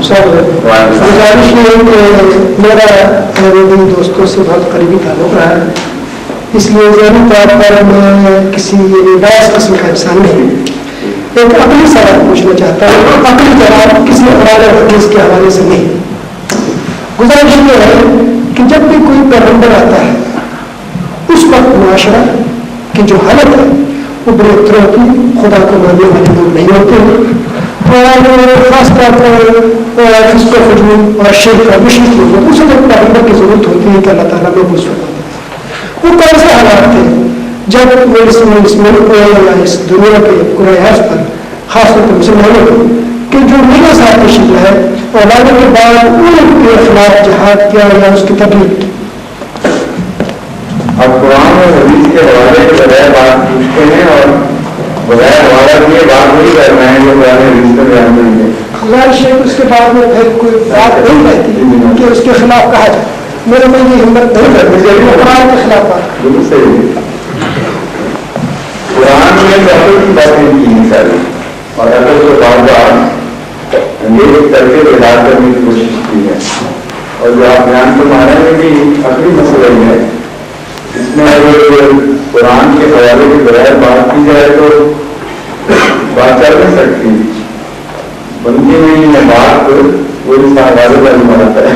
سر گزارش یہ ہے کہ میرا میرے ان دوستوں سے بہت قریبی تعلق رہا ہے، اس لیے ذہنی طور پر میں کسی باعث قسم کا انسان نہیں، ایک عقلی سوال پوچھنا چاہتا ہوں، عقلی جواب کسی قرآن اور حدیث کے حوالے سے نہیں۔ گزارش یہ ہے کہ جب بھی کوئی پیغمبر آتا ہے اس وقت معاشرہ کی جو حالت ہے وہ بڑے طرح کی خدا کو ماننے والے لوگ نہیں ہوتے، اور خاص طور پر فسق و فجور اور شرک اور مشرک لوگ ہوتے ہیں، اسے جب پیغمبر کی ضرورت ہوتی ہے کہ اللہ تعالیٰ میں اس وقت وہ کون سے حالات تھے جب وہ اس ملک کو یا اس دنیا کے قرآن پر خاص طور پر مسلمانوں کو کہ جو میرے ساتھ تشریف ہے اور لانے کے بعد ان کے خلاف جہاد کیا یا اس کی تبلیغ کی۔ اب قرآن اور حدیث کے حوالے کے بغیر بات پوچھتے ہیں اور بغیر حوالہ دیے بات نہیں کر رہے ہیں جو قرآن حدیث کا بیان نہیں ہے۔ غیر شیخ اس کے بعد میں پھر کوئی بات نہیں رہتی کہ اس کے خلاف کہا جائے، میرے میں یہ ہمت نہیں کرتی قرآن کے خلاف بات۔ بالکل صحیح، قرآن میں عقل کی باتیں کی ہیں ساری، اور عقل کو بار بار انگیز کر کے بیدار کرنے کی کوشش کی ہے، اور جو آپ بیان فرما رہے ہیں کہ عقلی مسئلہ ہی ہے، اس میں اگر قرآن کے حوالے کے بغیر بات کی جائے تو بات چل نہیں سکتی، بنتی نہیں ہے بات، وہ اس کا حوالے کا نہیں بناتا ہے،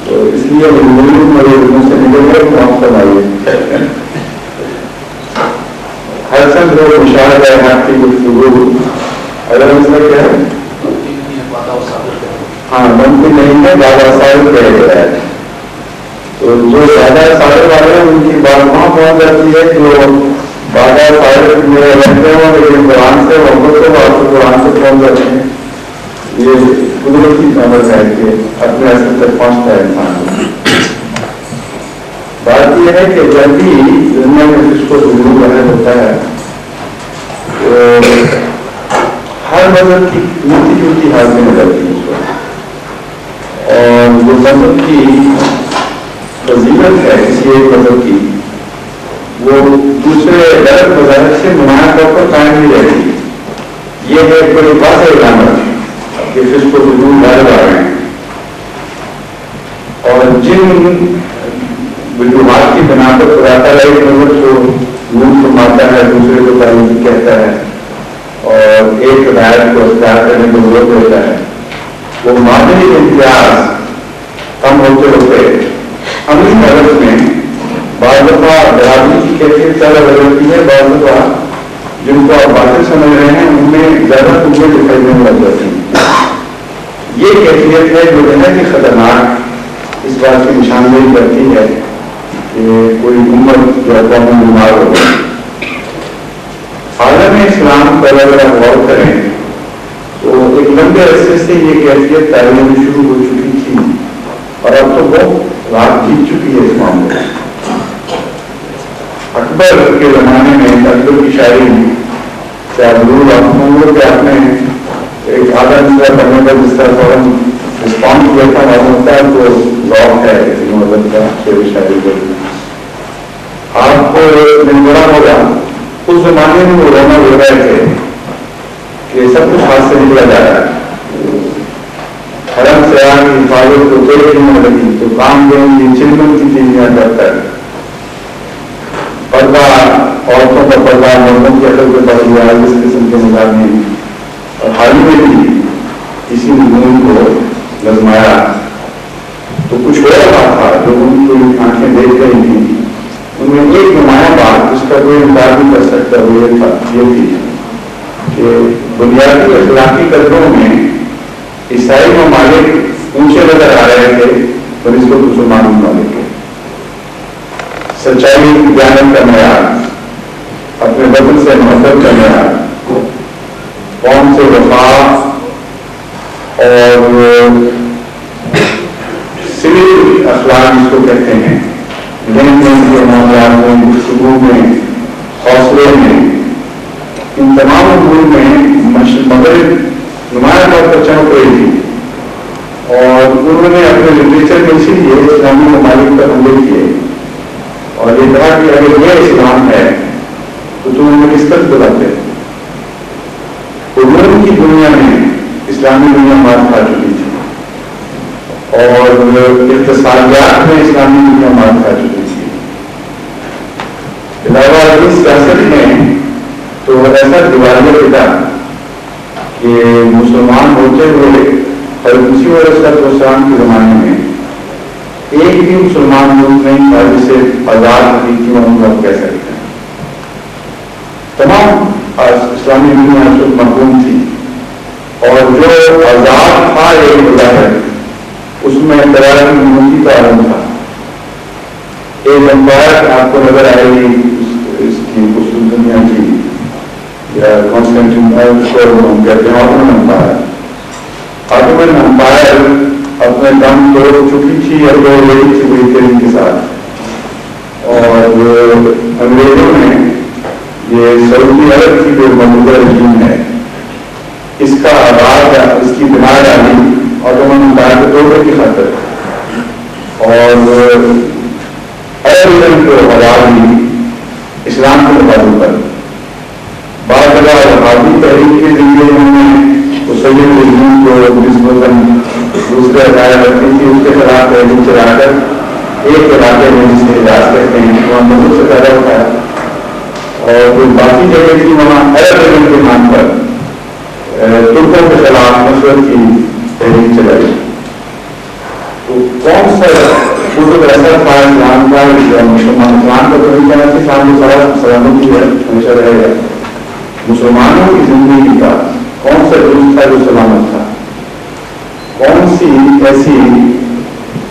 تو اس لیے مجبوری سے نکل کر معاف فرمائیے۔ ہر سب لوگ مشاہدہ ہے آپ کی گفتگو اگر اس میں کیا ہے ہاں ممکن نہیں ہے، زیادہ سال کہہ گیا ہے، تو جو زیادہ سال والے ہیں ان کی بات وہاں پہنچ جاتی ہے جو زیادہ سال میں رہتے ہوں لیکن قرآن سے محبت سے آپ کو قرآن سے پہنچ جاتے ہیں۔ یہ قدرتی عمل ہے کہ اپنے اصل تک پہنچتا ہے انسان۔ بات یہ ہے کہ جب بھی دنیا میں جس کو ضرور ظاہر ہوتا ہے تو ہر مذہب کی ملتی جلتی حاضری نظر آتی ہے اس کو، اور جو مذہب کی فضیلت ہے کسی ایک مذہب کی وہ دوسرے غلط مذاہب سے نمایاں طور پر قائم نہیں رہتی۔ یہ ہے ایک بڑی واضح علامت کہ جس کو ضرور غالب آ رہے ہیں، اور جن وجوہات کی بنا پر خدا تعالیٰ ایک مذہب کو منہ فرماتا ہے، دوسرے کو تعلیم کہتا ہے، اور ایک ہدایت کو اختیار کرنے کو ضرورت ہوتا ہے، وہ معاشرے امتیاز کم ہوتے ہوتے عملی حالت میں بعض دفعہ برادری کی کیفیت زیادہ بدلتی ہے، بعض دفعہ جن کو آپ باتیں سمجھ رہے ہیں ان میں زیادہ قوتیں دکھائی دینے لگ جاتی ہیں۔ یہ کیفیت ہے جو بہت ہی خطرناک اس بات کی نشاندہی کرتی ہے کہ کوئی امت جو اقوام بیمار ہو گئی۔ عالم اسلام پر اگر آپ غور کریں تو ایک لمبے عرصے سے یہ کیفیت تعلیم شروع ہو چکی تھی، اور اب تو وہ رات جیت چکی ہے اس معاملے میں۔ اکبر کے زمانے میں اکبر کی شاعری کیا ضرور آپ نے ایک آدھا دوسرا پڑھنے کا جس طرح فوراً رسپانس کیا تھا معلوم ہے تو ذوق ہے مدد کا شعر شاعری کو۔ آپ کو بڑا ہوگا اس زمانے میں وہ رونا ہو رہے تھے کہ سب کچھ ہاتھ سے نکلا جا رہا ہے، حرم سیاح کی حفاظت کو دیکھ نہیں لگی تو کام دیں گی چلمن کی تیزیاں کرتا ہے، پردہ عورتوں کا پردہ مردوں کی عقل کے پاس ہوا اس قسم کے نظام میں، اور حال میں بھی اسی مضمون کو نظمایا تو کچھ ہو رہا تھا جو ان کی آنکھیں دیکھ رہی تھیں۔ ان میں ایک نمایاں بات جس کا کوئی انکار نہیں کر سکتا وہ یہ تھی کہ بنیادی اخلاقی قدروں میں عیسائی ممالک اونچے نظر آ رہے تھے بنسبت مسلمان ممالک کے۔ سچائی کی دیانت کا معیار، اپنے وطن سے محبت کا معیار، قوم سے وفا اور سول اخلاق جس کو کہتے ہیں، لین دین کے معاملات میں، گفتگو میں، حوصلے میں، ان تمام امور میں مغرب نمایاں طور پر چمک رہی تھی، اور انہوں نے اپنے لٹریچر میں اسی لیے اسلامی ممالک پر حملے کیے اور یہ کہا کہ اگر یہ اسلام ہے تو تم انہیں کس طرح بلاتے؟ علوم کی دنیا میں اسلامی دنیا مار کھا چکی تھی اور اقتصادیات میں اسلامی دنیا مار کھا چکی تھی. علاوہ ازیں سیاست میں تو ایسا دیوالیہ پتا کہ مسلمان ہوتے ہوئے اور اسی والسلام کے زمانے میں ایک بھی مسلمان ملک نہیں تھا جسے آزاد حقیقی ہم کہہ سکتے ہیں. تمام اسلامی دنیا اس وقت محکوم تھی اور جو آزاد تھا ایک مظاہر اس میں قرار ملکی کا عالم تھا. ایک امپائر آپ کو نظر آئے گی اس کی دنیا کی یا کانسٹینٹائن کو ہم کہتے ہیں آٹومن امپائر اپنے دم توڑ چکی تھی اور دو لڑی تھی برطانیہ کے ساتھ. اور انگریزوں نے یہ سعودی عرب کی جو موجودہ رجیم ہے اس کا آغاز اس کی بنا ڈالی آٹومن امپائر کو توڑنے کی خاطر اور عرب کو ہرا دی اسلام کے مقابل پر. بعض جگہ وہابی تحریک کے ذریعے انہوں نے سید رجیم کو نسبتاً دوسرے عدالت رکھتی تھی اس کے خلاف تحریک چلا کر ایک علاقے میں جسے حجاز کہتے ہیں وہاں مذہب سے پیدا ہوتا ہے اور جو باقی جگہ تھی وہاں عرب کے نام پر ترکوں کے خلاف نصرت کی تحریک چلائی. تو کون سا ایسا تھا اسلام کا مسلمان اسلام کا تو نہیں کہنا اسلام کو سارا سلامتی ہے ہمیشہ رہے گا. مسلمانوں کی زندگی کا کون سا درست تھا جو سلامت تھا؟ کون سی ایسی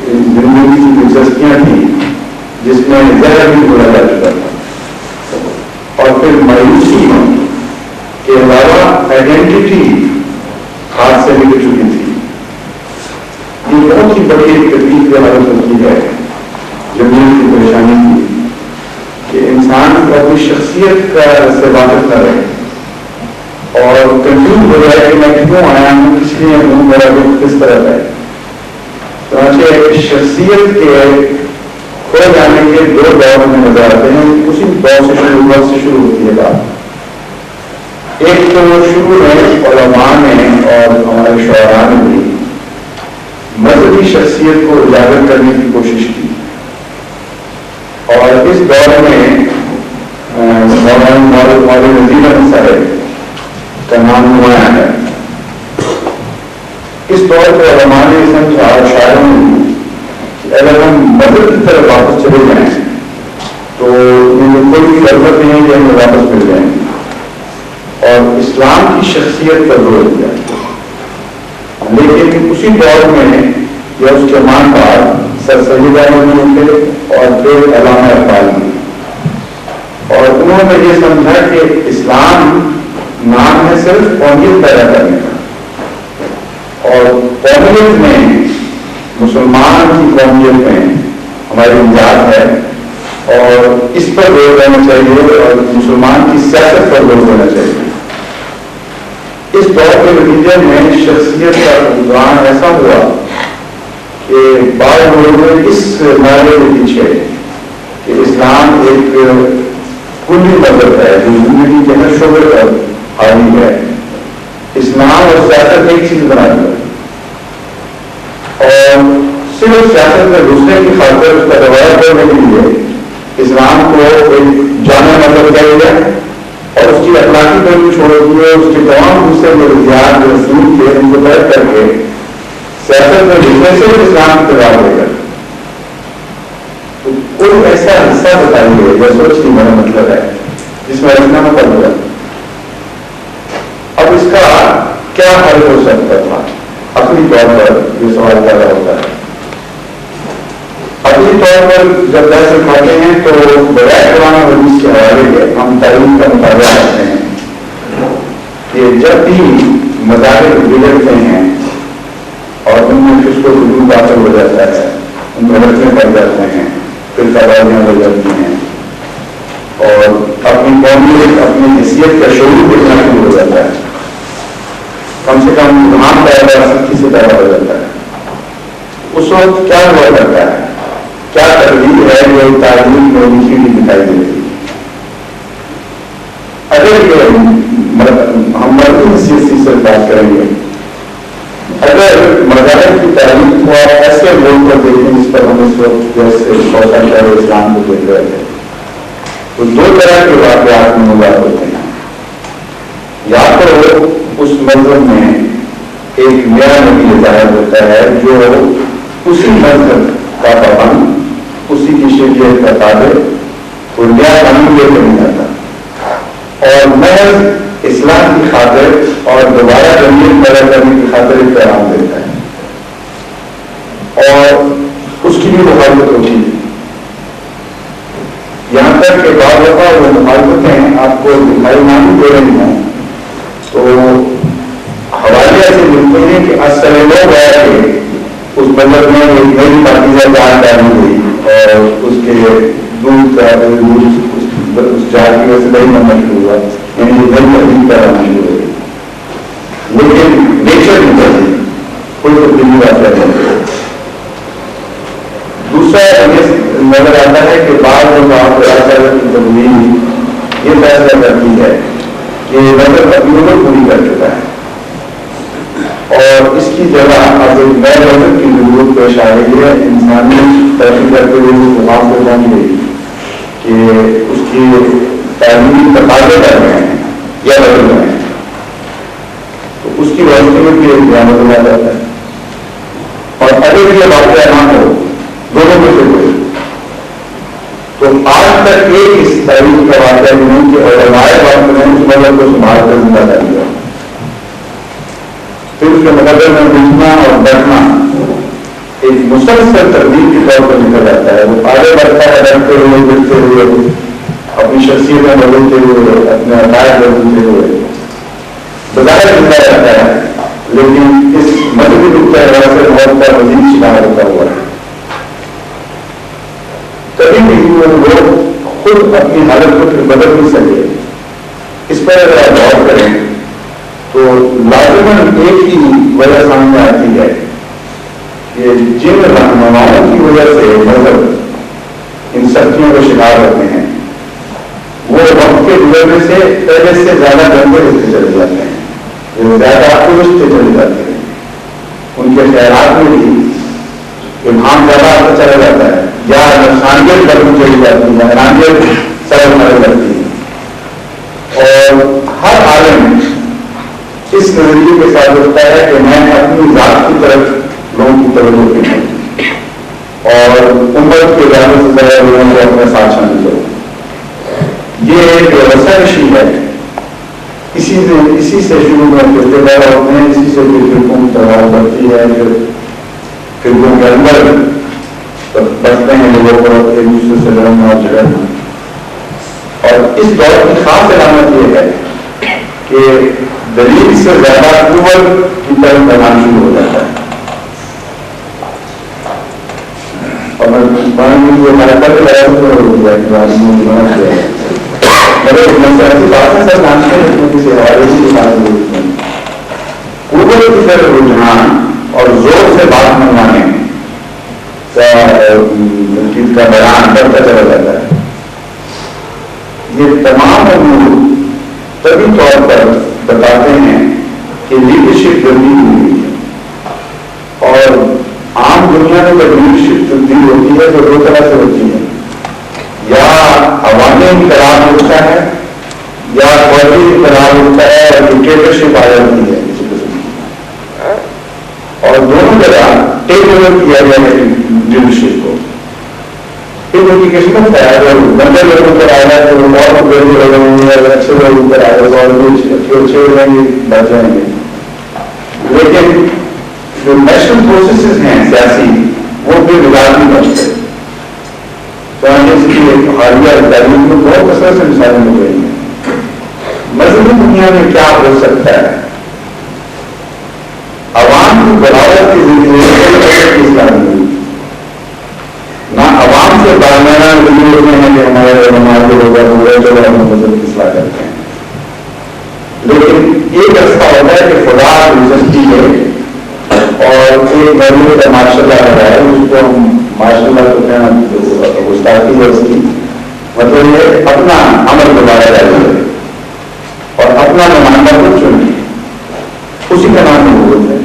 زندگی کی دلچسپیاں تھیں جس میں زہر بھی بولا جا چکا تھا اور پھر مایوسی کے علاوہ آئیڈینٹی ہاتھ سے نکل چکی تھی. یہ بہت ہی بڑی ایک تکلیف کی حالت ہوتی ہے جمہوریت کی پریشانی تھی کہ انسان کو اپنی شخصیت کا سے واقف نہ رہے اور کنفیوز ہو جائے کہ میں کیوں آیا ہوں کس لیے ہوں میرا دکھ کس طرح ہے. چنانچہ شخصیت کے کھو جانے کے دو دور میں نظر آتے ہیں. اسی دور سے شروع ہوتی ہے بات. ایک تو شروع میں علماء نے اور ہمارے شعراء نے بھی مذہبی شخصیت کو اجاگر کرنے کی کوشش کی اور اس دور میں مولانا نذیر احمد صاحب کا نام نمایاں ہے. اس دور پہ علماء نے سمجھا اور شاعروں نے کہ اگر ہم مذہب کی طرف واپس چلے جائیں تو کوئی بھی ضرورت نہیں ہے کہ ہمیں واپس مل جائیں اور اسلام کی شخصیت پر زور دیا. لیکن اسی دور میں یا اس کے مان بعد سر سید احمد تھے اور پھر علامہ اقبال بھی اور انہوں نے یہ سمجھا کہ اسلام نام ہے صرف قومیت پیدا کرنے کا اور قومیت میں مسلمان کی قومیت میں ہماری نجات ہے اور اس پر زور دینا چاہیے اور مسلمان کی سیاست پر زور دینا چاہیے. اس دور کے نتیجے میں شخصیت کا رجحان ایسا ہوا کہ بعض لوگوں نے اس نعرے کے پیچھے کہ اسلام ایک کلی مذہب ہے جو زندگی کے ہر شعبے پر حاوی ہے. اسلام اور سیاست ایک چیز بنا دیا اور صرف سیاست میں گھسنے کی خاطر اس کا روایت کرنے کے لیے اسلام کو ایک جامع مذہب کہہ دیا اور اس کی اخلاقی پہلو چھوڑ دیے. اس کے تمام دوسرے مرضیات جو رسول تھے ان کو بیٹھ کر کے سیاست میں گھسنے سے اسلام اقتدار دے گا. تو کوئی ایسا حصہ بتائیے یا سوچ نہیں میرا مطلب ہے جس میں رکھنا مطلب ہوگا. اب اس کا کیا حل ہو سکتا تھا؟ اپنی طور پر یہ سوال پیدا ہوتا ہے. اپنی طور پر جب بحث اٹھاتے ہیں تو بغیر قرآن و حدیث کے حوالے کے ہم تعلیم کا مطالعہ کرتے ہیں کہ جب بھی مذاہب بگڑتے ہیں اور ان میں کچھ کو وجود داخل ہو جاتا ہے ان میں رکھنے پڑ جاتے ہیں پھر تباہیاں ہو جاتی ہیں اور اپنی قومیت اپنی حیثیت کا شعور دیکھنا شروع ہو جاتا ہے. کم سے کم دھان پیدا سختی سے پیدا ہو جاتا ہے. اس وقت کیا ہوا کرتا ہے؟ کیا ترغیب ہے جو تعلیم میں نیچے بھی دکھائی دیتی ہے؟ اگر یہ ہم مردی حیثیت سے بات کریں گے اگر مذاہب کی تعلیم کو آپ ایسے لوگ پر دیکھیں جس پر ہم اس وقت جیسے سوشل شہر اسلام کو دیکھ رہے تھے تو دو طرح کے واقعات میں مذاہب ہوتے ہیں. یا تو اس مذہب میں ایک نیا نبی ظاہر ہوتا ہے جو اسی مذہب کا پابند، اسی کی شریعت کا تابع وہ نیا قانون لے کر نہیں آتا اور محض اسلام کی خاطر اور دوبارہ جمہوریت پیدا کرنے کی خاطر ایک پیغام دیتا ہے اور اس کی بھی مخالفت ہوتی ہے. یہاں تک کہ بعض دفعہ وہ مخالفتیں آپ کو دکھائی نہ بھی دے رہی ہوں تو حوالے ایسے ملتے ہیں کہ اصل لوگ ہے کہ اس مذہب میں ایک نئی پاکیزہ جان ڈالی گئی اور اس کے دودھ اس جان کی وجہ سے نہیں بننا شروع ہوا، یعنی نئی تبدیلی پیدا ہونا شروع ہوئی. لیکن نیچر نہیں چلتی، کوئی تبدیلی بات ہے. دوسرا یہ نظر آتا ہے کہ بعض لوگ کی تبدیلی یہ فیصلہ کرتی ہے کہ مذہب اپنی عمر پوری کر چکا ہے اور اس کی جگہ اب ایک نئے مذہب کی ضرورت پیش آ رہی ہے. انسانی ترقی کرتے ہوئے اس مقام کو پہنچ گئی کہ اس کی تعلیمی تقاضے کر رہے ہیں یا بدل رہے ہیں تو اس کی روشنی میں بھی ایک بیان بدلا جاتا ہے. اور اگر یہ واقعہ نہ ہو دونوں میں سے کوئی تو آج تک ایک اس تاریخ کا واقعہ نہیں کہ علماء وقت نے اس مذہب کو سنبھال کر زندہ کر دیا. پھر اس کے مقدر میں لکھنا اور بیٹھنا ایک مسلسل تبدیل کے طور پر نکل جاتا ہے. وہ آگے بڑھتا ہے ڈرتے ہوئے گرتے ہوئے اپنی شخصیتیں بدلتے ہوئے اپنے عقائد بدلتے ہوئے بظاہر زندہ رہتا ہے لیکن اس مذہبی نقطۂ نظر سے بہت کا مزید شکار ہوتا ہوا ہے. کبھی بھی لوگ خود اپنی حالت کو بدل نہیں سکے. اس پر اگر آپ غور کریں تو لازماً ایک ہی وجہ سامنے آتی ہے کہ جن رہنماؤں کی وجہ سے مذہب ان سختیوں کا شکار ہوتے ہیں وہ وقت کے گزرنے سے پہلے سے زیادہ گندے ہوتے چلے جاتے ہیں، وہ زیادہ درست چلے جاتے ہیں. ان کے خیالات میں بھی ابہام زیادہ آتا چلا جاتا ہے یا نفسانیت بدل چلی جاتی ہے، حیرانیت سبب بدل جاتی ہے. اور ہر عالم اس نظریے کے ساتھ ہوتا ہے کہ میں اپنی ذات کی طرف لوگوں کی توجہ دوں اور امت کے جانے سے زیادہ لوگوں کو اپنے ساتھ شامل کروں. یہ ایک ویسا نشی ہے. اسی سے شروع میں فرقے پیدا ہوتے ہیں، اسی سے پھر فرقوں کی تعداد بڑھتی ہے، پھر فرقوں کے اندر بچتے ہیں لوگوں کو ایک دوسرے سے لڑنا اور جھگڑنا. اور اس دور کی خاص علامت یہ ہے کہ دلیل سے زیادہ قوت کی طرف بڑھنا شروع ہو جاتا ہے. اور میں ہمارا پل لگا ہو گیا کہ بنا دیا ایسی بات ہے سر جانتے ہیں کسی حوالے کی بات نہیں. قوت کی طرف رجحان اور زور سے بات منوانے چیز کا بیان بڑھتا چلا جاتا ہے. یہ تمام امور طبی طور پر بتاتے ہیں کہ لیڈرشپ تبدیل ہوئی ہے اور عام دنیا میں جب لیڈرشپ تبدیل ہوتی ہے تو دو طرح سے ہوتی ہے، یا عوامی انقلاب ہوتا ہے یا فوجی انقلاب ہوتا ہے اور ڈکٹیٹرشپ آ جاتی ہے کسی قسم کی. اور دونوں جگہ ٹیک اوور کیا گیا ہے لیڈرشپ کو. پھر ان کی قسمت ہے اگر گندے لوگوں پر آیا تو اور گندے لوگ ہوں گے، اگر اچھے لوگوں پر آئے تو اور اچھے ہو جائیں گے، بچ جائیں گے. لیکن جو نیشنل پروسیسز ہیں سیاسی وہ بھی بگاڑ نہیں بچتے. حالیہ تعلیم میں بہت اثر سے مثالیں ہو گئی ہیں. مذہبی دنیا میں کیا ہو سکتا ہے؟ عوام کی بغاوت کی زندگی نہ عوام سے بارمانہ ضرورت میں ہے کہ ہمارے علماء کے لوگ جو ہم مذہب کی اصلاح کرتے ہیں. لیکن ایک رستہ ہوتا ہے کہ خدا یونیورسٹی ہے اور ایک محبوب کا ماشاء اللہ رہا ہے، اس کو ہم ماشاء اللہ کو کہنا گستاخی ہے. اس کی مطلب یہ اپنا عمل دوبارہ جاری ہے اور اپنا نمائندہ کو چنے، اسی کا نام ضرورت ہے.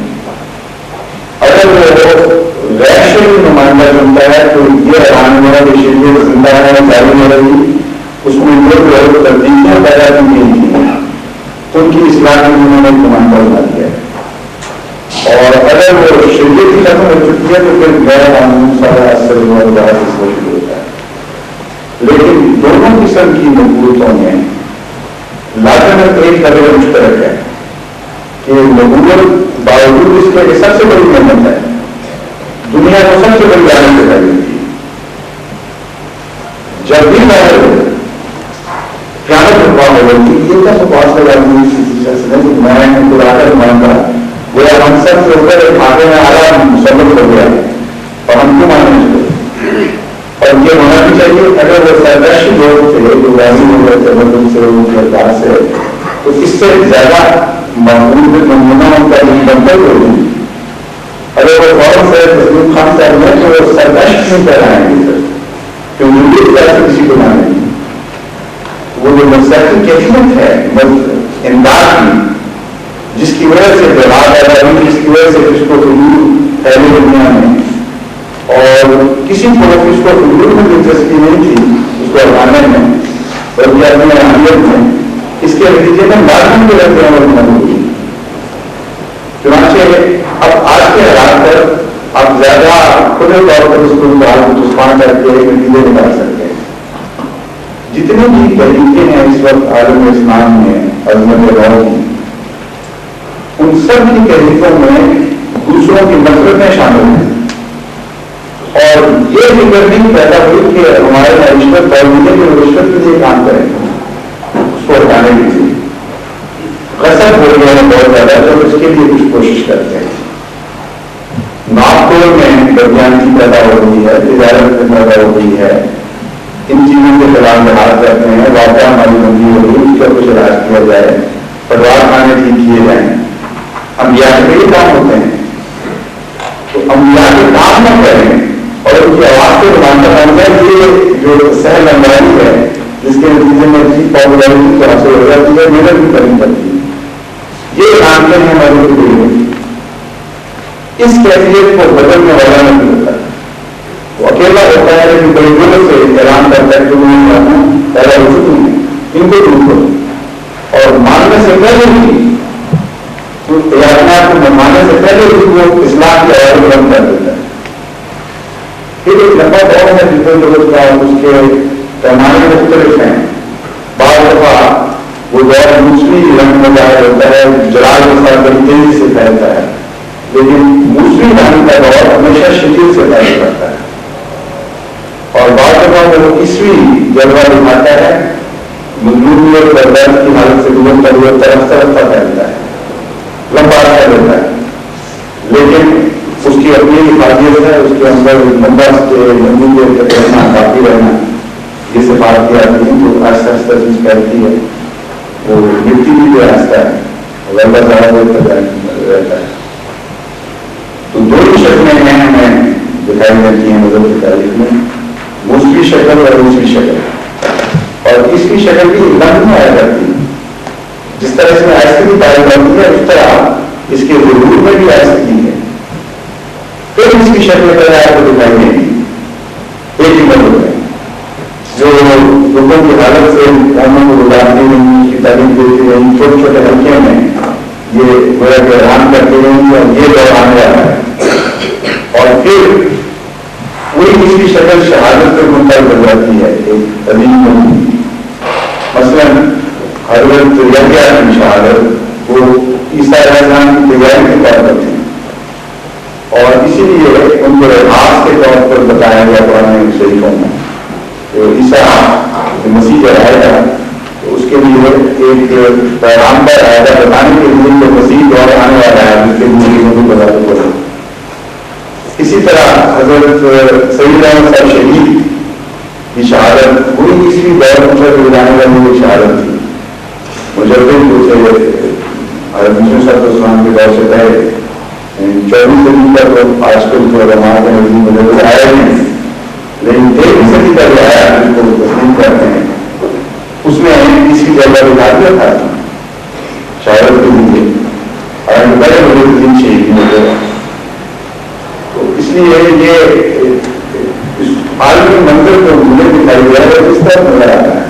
سنتا ہے تو یہ حیران ہوا کہ شریعت زندہ ہے جاری ہو رہی، اس میں جو تبدیلیاں پیدا کی گئی تھیں ان کی اصلاح میں انہوں نے کمانڈر بنا دیا ہے، اور اگر وہ شریعت ہی ختم ہو چکی ہے تو پھر غیر قانون سارا اثر شروع ہوتا ہے۔ لیکن دونوں قسم کی نبوتوں میں لازمت ایک طرح مشترک ہے کہ نبوت باوجود اس کے سب سے بڑی نعمت ہے، دنیا کو سب سے بڑی جانب سے پہلی تھی۔ جب بھی یہ کیا سپاس میں خدا کر مانتا وہ ہم سب سے اوپر ایک آگے میں آگا مسلط ہو گیا اور ہم کیوں ماننے چاہیے، اور یہ ہونا بھی چاہیے اگر وہ سرداشی لوگ تھے جو راضی ہو گئے تھے مطلب سے ان کے اعتبار سے، تو اس سے زیادہ معمول نمونہ ان کا منتقل ہوگی۔ اگر وہ فوراً سے تسلیم خان صاحب نے تو وہ سرداشت کیوں کہلائیں گے سر، کیونکہ مجھے اس سے کسی کو مانے گی، وہ جو مستقل کیفیت ہے امداد کی، جس کی وجہ سے جواب پیدا ہوئی، جس کی وجہ سے اس کو حضور پھیلے دنیا میں، اور کسی کو اس کو حضور میں دلچسپی نہیں تھی اس کو ہٹانے میں بلکہ اپنی اہمیت میں، اس کے نتیجے میں لازم کے رہتے ہیں اور مدد ہوئی۔ چنانچہ اب آج کے حالات پر آپ زیادہ کھلے طور پر اس کو مسلمان کر کے نتیجے نکال سکتے ہیں۔ جتنے بھی طریقے ہیں اس وقت عالم اسلام میں عظمت دور کی، ان سب کی طریقوں میں دوسروں کی نفرتیں شامل ہیں، اور یہ فکر نہیں پیدا ہوئی کہ ہمارے رشوت باوجود کہ رشوت کے لیے کام کریں اس کو ہٹانے کے لیے غصب ہو گیا ہے بہت زیادہ، تو اس کے لیے کچھ کوشش کرتے ہیں۔ ناپتول میں بدیانتی پیدا ہو رہی ہے، تجارت میں پیدا ہو رہی ہے، ان چیزوں کے خلاف لحاظ کرتے ہیں، واقعہ ہماری بندی ہو رہی ہے، اس کا کچھ علاج کیا جائے، پروار کھانے ٹھیک کیے جائیں۔ انبیاء کے یہ کام ہوتے ہیں، تو انبیاء کے کام نہ کریں اور ان کی آواز کو روانہ کرنا، یہ جو سہل انگاری ہے جس کے نتیجے میں پاپولرٹی کو حاصل ہو جاتی ہے، محنت بھی کرنی پڑتی ہے، یہ کام ہیں ہمارے لیے۔ اس کیفیت کو بدلنے والا نہیں ہوتا، وہ اکیلا ہوتا ہے لیکن بڑی دور سے اعلان کرتا ہے کہ میں پیدا ہو چکی ہوں، ان کو دور کرو، اور ماننے سے پہلے ہی ماننے سے پہلے ہی وہ اسلام کی آواز بلند کر دیتا ہے۔ پھر ایک لمبا دور ہے جتنے لوگ کا اس کے پیمانے مختلف ہیں، بعض دفعہ وہ دور موسمی رنگ میں ظاہر ہوتا ہے، جلال کے ساتھ بڑی تیزی سے پھیلتا ہے، لیکن موسمی رنگ کا دور ہمیشہ شدت سے ظاہر کرتا ہے، اور بعض دفعہ وہ عیسوی جلوہ دکھاتا ہے، مظلومی اور درد کی حالت سے گزرتا ہوا طرف پھیلتا ہے، لمبا عرصہ لیتا ہے، لیکن اس کی اپنی حفاظت ہے، اس کے اندر لمبا لمبی دیر تک رہنا، کافی رہنا، یہ سفارتی آتی ہے جو آہستہ آہستہ چیز کرتی ہے، وہ مٹی بھی جو آہستہ ہے لمبا زیادہ دیر تک رہتا ہے۔ تو دو ہی شکلیں ہیں ہمیں دکھائی دیتی ہیں مذہب کی تاریخ میں، موسمی شکل اور دوسری شکل، اور اس کی شکل بھی لمبی میں آیا کرتی ہے، جس طرح اس میں آہستگی پائی جاتی ہے اس طرح اس کے ظہور میں بھی آہستگی ہے، پھر اس کی شکل پہلے آپ کو دکھائی دیں گی ایک ہی مطلب ہے، جو لوگوں کی حالت سے قوموں کو گزارتی رہی، اس کی تعلیم دیتی رہی، چھوٹے چھوٹے ہلکے میں یہ گویا کہ اعلان کرتے رہیں اور یہ دور آنے والا ہے، اور پھر وہی اس کی شکل شہادت پر منتقل ہو جاتی ہے، ایک عظیم ہوتی مثلاً حضرت یحییٰ کی شہادت وہ عیسیٰ علیہ السلام کی تیاری کے طور پر تھی، اور اسی لیے ان کو راز کے طور پر بتایا گیا قرآن شریفوں میں کہ عیسیٰ مسیح جب آئے گا تو اس کے لیے ایک پیغام پر آیا تھا بتانے کے لیے کہ مسیح دور آنے والا ہے، جس کے لیے بھی بتاتے پڑے۔ اسی طرح حضرت سید احمد صاحب شہید کی شہادت وہی عیسوی دور پر گزارنے والی ایک شہادت تھی، مجدد حضرت مسلم صاحب عثمان کے دور سے پہلے 24 صدی تک تو آج کل تو علماء کے نزدیک مجدد آئے ہیں، لیکن 13 صدی تک جو آیا جن کو تسلیم کرتے ہیں اس میں اس کی جگہ بتا دیا تھا شہادت کے لیے، اور بڑے بڑے دن شہید ہوتے، تو اس لیے یہ عالمی منظر کو مجھے دکھائی دیا ہے اس طرح نظر آتا ہے.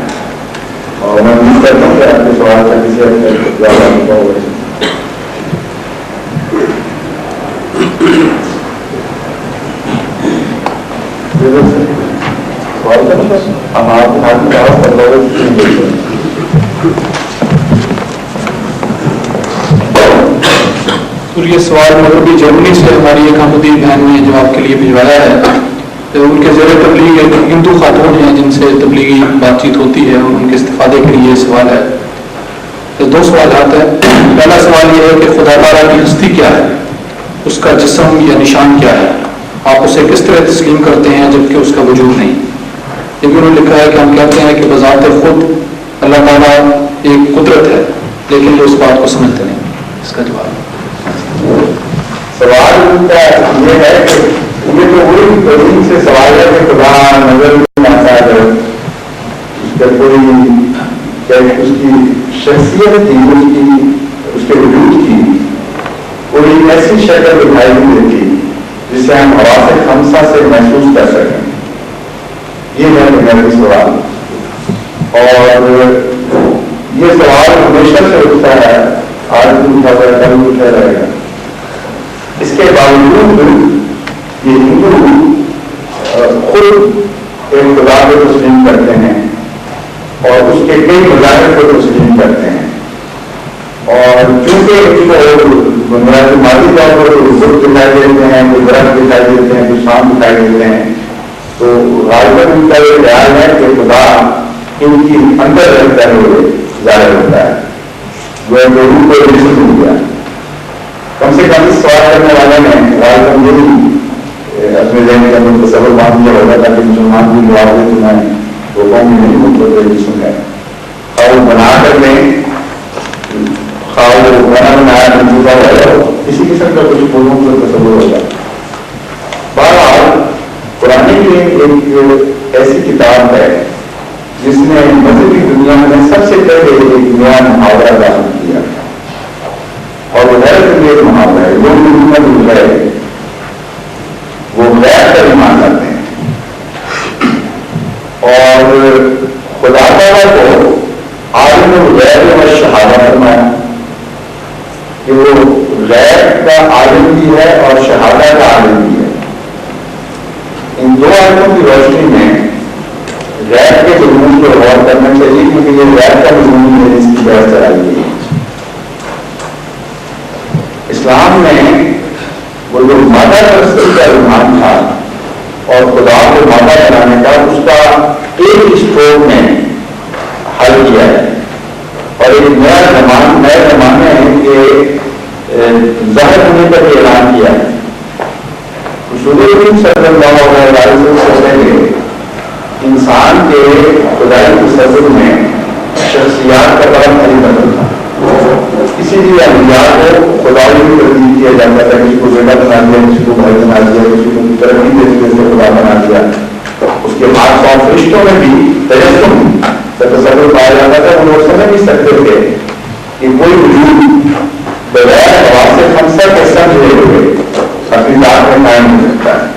اور میں امید کرتا ہوں کہ آپ کے سوال کا کسی حد تک جواب ہوگا. ہم آپ کے ہاتھ میں آواز کر لوگ یہ سوال مغربی جرمنی سے ہماری ایک احمدی بہن نے جو آپ کے لیے بھجوایا ہے. ان کے زیر تبلیغ ایک ہندو خاتون ہیں جن سے تبلیغی بات چیت ہوتی ہے اور ان کے استفادے کے لیے یہ سوال ہے. تو دو سوالات ہیں. پہلا سوال یہ ہے کہ خدا تعالیٰ کی ہستی کیا ہے, اس کا جسم یا نشان کیا ہے, آپ اسے کس طرح تسلیم کرتے ہیں جبکہ اس کا وجود نہیں. یہ بھی انہوں نے لکھا ہے کہ ہم کہتے ہیں کہ بذات خود اللہ تعالیٰ ایک قدرت ہے لیکن وہ اس بات کو سمجھتے نہیں. اس کا جواب سوال کا یہ ہے کہ یہ تو وہی قدیم سے سوال ہے کہ خدا نظر میں آتا ہے, اس کا کوئی اس کی شخصیت تھی, اس کے وجود کی کوئی ایسی شکل دکھائی نہیں دیتی جسے ہم حواس خمسہ سے محسوس کر سکیں. یہ ہے بنیادی سوال, اور یہ سوال ہمیشہ سے اٹھتا ہے, آج بھی اٹھا رہا ہے, کل بھی اٹھا رہے گا. اس کے باوجود یہ ہندو خود ایک خدا کو تسلیم کرتے ہیں اور اس کے کئی مظاہر کو تسلیم کرتے ہیں. اور چونکہ بنیادی مادی طور پر بزرگ دکھائی دیتے ہیں, کوئی درخت دکھائی دیتے ہیں, کوئی شام دکھائی دیتے ہیں, تو غالباً ان کا یہ خیال ہے کہ خدا ان کی اندر رہتا ہے, وہ ظاہر ہوتا ہے, وہ روح کو جسم ہو گیا. کم سے کم اس سوال کرنے والے نے غالباً یہی اپنے ذہن کے اندر تصور مان لیا ہوگا تاکہ مسلمان بھی جواب دے تو میں وہ قوم نہیں مطلب جسم ہے, اور وہ بنا کر لیں بنایا منصوبہ ہو, کسی قسم کا کچھ پھولوں کا تصور ہوگا. بہرحال قرآن کریم ایک ایسی کتاب ہے جس نے مذہبی دنیا میں سب سے پہلے ایک نیا محاورہ داخل کیا, اور وہ ایک محاورہ ہے جو محمد ہے وہ غیر کا ایمان لاتے ہیں. اور خدا تعالیٰ کو عالم الغیب و شہادت فرمایا کہ وہ غیب کا عالم بھی ہے اور شہادت کا عالم بھی ہے. ان دو آیتوں کی روشنی میں غیب کے مضمون کو غور کرنا چاہیے, کیونکہ یہ غیب کا مضمون ہے جس کی بحث چلائی گئی ہے. اسلام میں وہ جو مادہ پرستی کا رجحان تھا اور خدا کو مادہ بنانے کا, اس کا ایک اسٹروک میں حل کیا ہے, اور ایک نئے زمانے کے ظاہر ہونے کا بھی اعلان کیا ہے. رسول کریم صلی اللہ علیہ وسلم سے پہلے انسان کے خدائی تصور میں شخصیات کا بڑا بھاری بدل تھا. اسی لیے انبیاء کو خدائی بھی تبدیل کیا جاتا تھا, کسی کو بیٹا بنا دیا, کسی کو بھائی بنا دیا, کسی کو ترقی دے دیے سے خدا بنا دیا. اس کے بعد سو فرشتوں میں بھی تجسم کا تصور پایا جاتا تھا. وہ لوگ سمجھ نہیں سکتے تھے کہ کوئی وجود بغیر حواس خمسہ کے سمجھے ہوئے اپنی ذات میں قائم ہو سکتا ہے.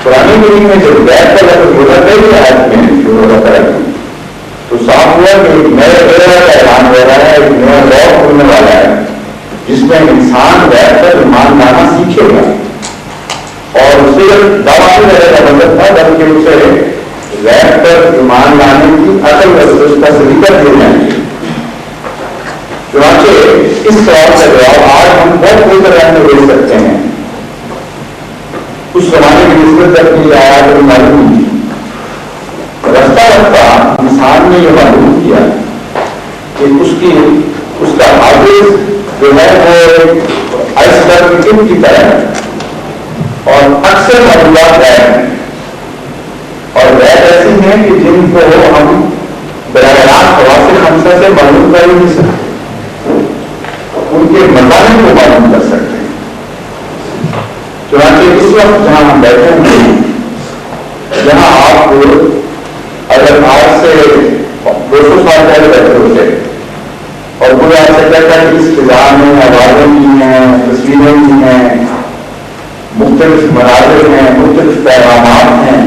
قرآن کریم میں جب غیر کا لفظ ہوتا پہلی آیت میں جو ہوتا ہے تو صاف ہوا کہ ایک نئے ایرا کا اعلان ہو رہا ہے, ایک نیا دور کھلنے والا ہے جس میں انسان غیر پر ایمان لانا سیکھے گا, اور صرف دعوی رہنے کا مطلب تھا بلکہ اسے غیر پر ایمان لانے کی عقل اس کا سلیقہ دے جائیں گے. چنانچہ اس سوال کا جواب آج ہم بہت بہتر رہنے دے سکتے ہیں. اس زمانے کی نسبت اپنی آیات کو معلوم نہیں تھی. رفتہ رفتہ انسان نے یہ معلوم کیا کہ اس کا حافظ جو ہے وہ آئس برگ کی طرح ہے, اور اکثر معلومات ہیں اور غیر ایسی ہیں کہ جن کو ہم براہ راست حواس خمسہ سے معلوم کر ہی نہیں سکتے, ان کے مضامین کو معلوم کر سکتے ہیں. چنانچہ اس وقت جہاں ہم بیٹھے ہیں, جہاں آپ اگر آج سے 200 سال پہلے بیٹھے ہوتے اور کوئی آپ سے کہتا ہے کہ اس فضا میں آوازیں بھی ہیں, تصویریں بھی ہیں, مختلف مناظر ہیں, مختلف پیغامات ہیں,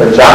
50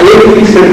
1%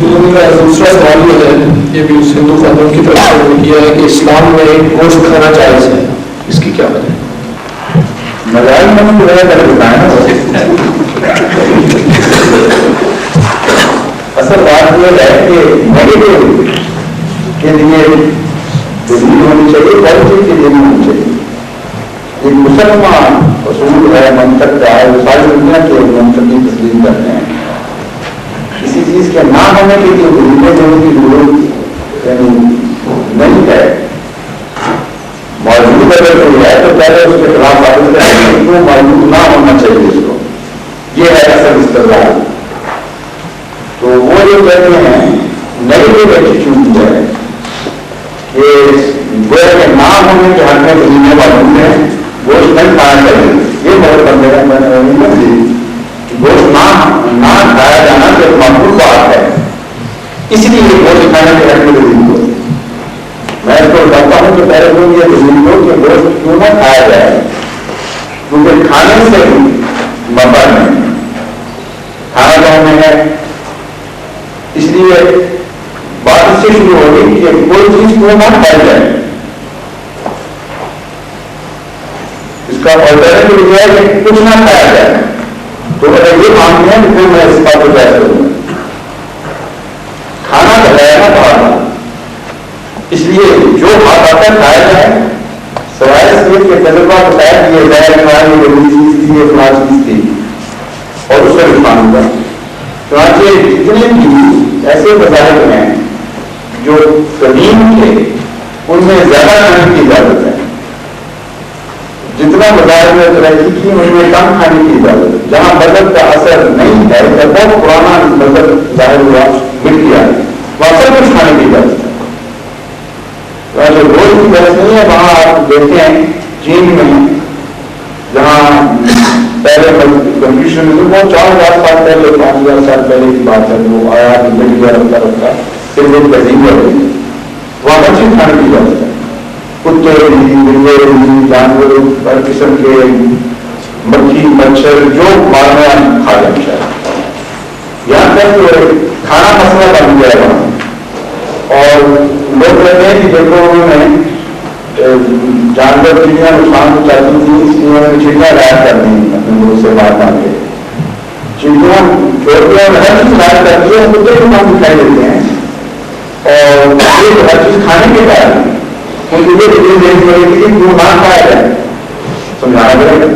میرا دوسرا سوال جو ہے یہ بھی اس ہندو خاتون کی طرف سے کیا ہے کہ اسلام میں گوشت کھانا جائز ہے، اس کی کیا وجہ ہے؟ مزاج میں اصل بات یہ ہے کہ نیگیٹو کے لیے دلیل ہونی چاہیے، پازیٹیو کے لیے ہونی چاہیے. ایک مسلمان اصول ہے، منطق کا ہے، وہ ساری دنیا کے منطق کی تسلیم کرتے ہیں. کسی چیز کے نہ ہونے کے لیے دلیلیں دینے کی ضرورت نہیں ہے. موجود اگر کوئی ہے تو پہلے اس کے خلاف ثابت کریں گے کیوں موجود نہ ہونا چاہیے اس کو. یہ ہے اصل استدلال. تو وہ جو کہتے ہیں نیگیٹو ایٹیٹیوڈ ہے کہ گویا کے نہ ہونے کے حق میں دلیلیں موجود ہیں، گوشت نہیں کھانا چاہیے. یہ بہت بندے کا گوشت نہ کھایا جانا تو ایک مقبول بات ہے، اس لیے گوشت کھانے کے حق میں دلیل کو میں اس کو بتاتا ہوں کہ پہلے لوگ یہ دلیل کو کہ گوشت کیوں نہ کھایا جائے، کیونکہ کھانے سے مفاد نہیں کھانا چاہنے ہے. اس لیے بات اس سے شروع ہوگی کہ کوئی چیز کیوں نہ کھائی جائے. اس کا آلٹرنیٹو یہ ہے کہ کچھ نہ کھایا جائے. تو اگر یہ مانتے ہیں تو پھر میں اس بات کو جائز کروں گا. کھانا بتایا نا باہر، اس لیے جو بات آتا ہے کھایا جائے، سوائے صرف کے تجربہ بتایا کہ یہ ظاہر ہماری یہ چیز تھی، یہ فلاں چیز تھی اور اس کا نقصان ہوگا. چنانچہ جتنے بھی ایسے مذاہب ہیں جو قدیم تھے ان میں زیادہ کھانے کی اجازت ہے. جتنا مذاہب میں ترقی کی ان میں کم کھانے کی اجازت ہے. جہاں مذہب کا اثر نہیں ہے، جب بہت پرانا مذہب ظاہر ہوا مٹ گیا، وہاں سب کچھ کھانے کی اجازت ہے. جو گوشت کی بحث نہیں ہے، وہاں آپ دیکھتے ہیں چین میں جہاں پہلے کنفیوشن میں وہ 4000 سال پہلے 5000 سال پہلے کی بات ہے، وہ آیا کہ مٹ گیا رکھتا رکھتا پھر وہ تہذیب ہو گئی. وہاں ہر چیز کھانے کی اجازت ہے. کتے بلی جانور ہر قسم کے مکھی مچھر جو مارنا کھا جائیں شاید. یہاں تک کہ کھانا مسئلہ بن گیا ہے. اور لوگ کہتے ہیں کہ دیکھو انہوں نے جانور چڑیاں نقصان پہنچاتی تھی، اس لیے انہوں نے چڑیاں غائب کر دی اپنے ملک سے باہر مار کے. چڑیاں چھوڑتے ہیں، ہر چیز غائب کرتی ہے، کتے بھی کام دکھائی دیتے ہیں. اور ہر چیز کھانے کے بعد ان کو یہ ڈگری دینی پڑے گی کہ کیوں نہ کھایا جائے، سمجھانا پڑے گا.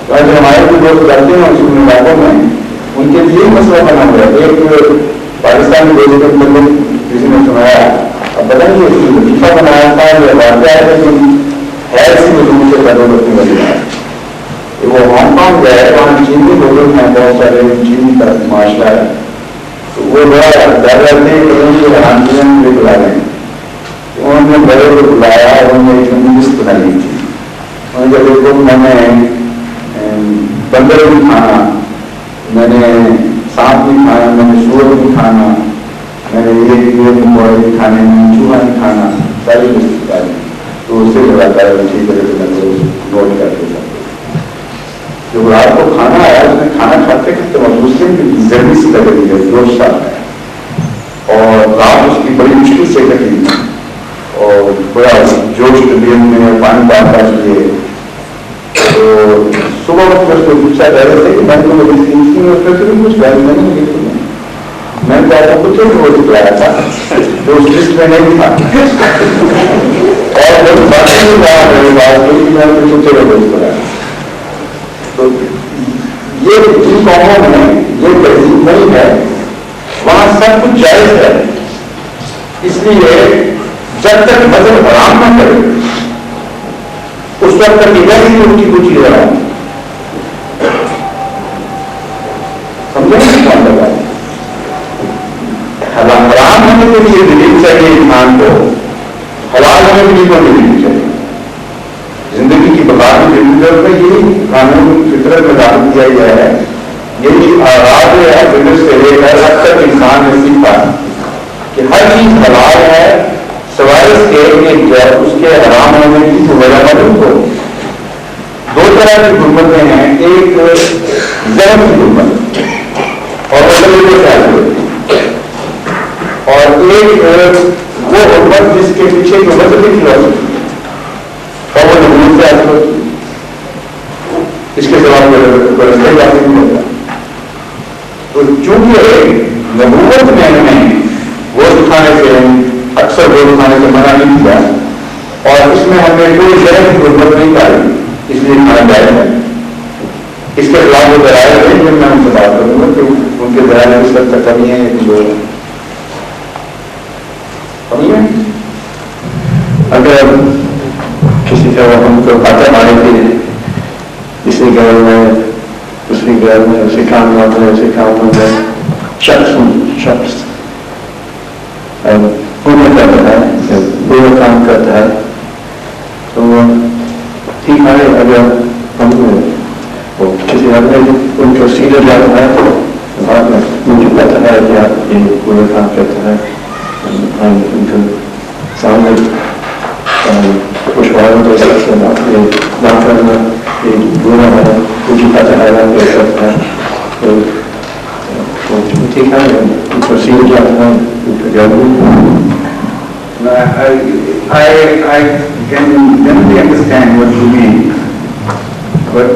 تو ہمارے جو دوست جاتے ہیں اس علاقوں میں ان کے لیے مسئلہ بنا ہوا ہے. ایک پاکستان میں دیش کے مطلب کسی نے سنایا، اب پتہ نہیں لطیفہ بنایا تھا یا واقعہ ہے، لیکن خیر سی مضمون سے پیدا کرنے والی ہے. وہ ہانگ کانگ گئے، وہاں چینی لوگ ہیں، بہت سارے چینی کا معاشرہ ہے. تو وہ بڑا ڈر رہتے ہیں کہ ان کے حرامتیاں مجھے بلا رہے ہیں. انہوں نے بڑے کو بلایا اور انہوں نے ایک لسٹ بنائی تھی. انہوں نے کہا دیکھو میں نے بندر بھی کھانا، میں نے سانپ بھی کھانا، میں نے سور بھی کھانا، میں نے یہ بھی کھانے میں چوہا نہیں کھانا، ساری لسٹ نکالی. تو اس سے بڑا اچھی طرح سے میں نوٹ کر کے جاتا. جو رات کو کھانا آیا اس نے کھانا کھاتے کہ مسلم کی زردی سے لگی ہے، جوش ساتھ ہے، اور رات اس کی بڑی مشکل سے کٹی اور بڑا جوش طبیعت میں پانی پاتا چاہیے. تو صبح وقت اس کو پوچھا جا رہا تھا کہ میں تو اس میں سے بھی کچھ غیر نہیں ہوگی تمہیں. میں کہتا ہوں کچھ وہ دکھلایا تھا جو اس لسٹ میں نہیں تھا. اور جب بات میری بات ہوئی کہ میں نے کچھ دوست بنایا. تو یہ جن قوموں میں یہ تہذیب نہیں ہے وہاں سب کچھ جائز ہے. اس لیے جب تک مذہب حرام نہ کرے اس وقت تک یہ ہی ان کی کچھ چیز رہا سمجھے کون لگا. حرام ہونے کے لیے دلیل چاہیے انسان کو، حلال ہونے کے لیے کوئی دلیل چاہیے. زندگی کی بقا کی ضرورت میں یہی قانون فطرت میں ڈال دیا گیا ہے. یہی آغاز ہے فطرت سے لے کر اب تک انسان نے سیکھا کہ ہر چیز حلال ہے سوائے اس کے اس کے حرام ہونے کی جو وجہ معلوم ہو. دو طرح کی حکومتیں ہیں، ایک ذہن کی حکومت اور ایک وہ حکومت جس کے پیچھے جو مذہبی فلسفی اور وہ نمود سے آج اس کے جواب رستے جاتے نہیں ہوتا. تو چونکہ نبوت میں ہمیں گوشت کھانے سے اکثر گوشت کھانے سے منع نہیں کیا اور اس میں ہم نے کوئی شہر کی ضرورت نہیں پائی اس لیے کھانا جائز ہے. اس کے خلاف وہ ذرائع ہے جب میں ان سے بات کروں گا کہ ان کے ذرائع اس وقت تک کمی ہے کمی ہے. اگر کسی کا ہم کو پتہ مارے تھے اسی گھر میں دوسری گھر میں اسی کام میں اسی کام میں شخص پورا کرتا ہے پورا کام کرتا ہے تو ٹھیک ہے. اگر ہم کسی آدمی ان کو سیدھا جاتا ہے بعد میں مجھے پتا ہے کہ آپ یہ پورا کام کرتا ہے ان کو سامنے کچھ والوں کو سکتے ہیں نہ کرنا یہ برا ہے مجھے پتا ہے کہ سکتا ہے تو ٹھیک ہے ان کو سیدھا جاتا ہے ان کو جانا. I can generally understand what you mean, but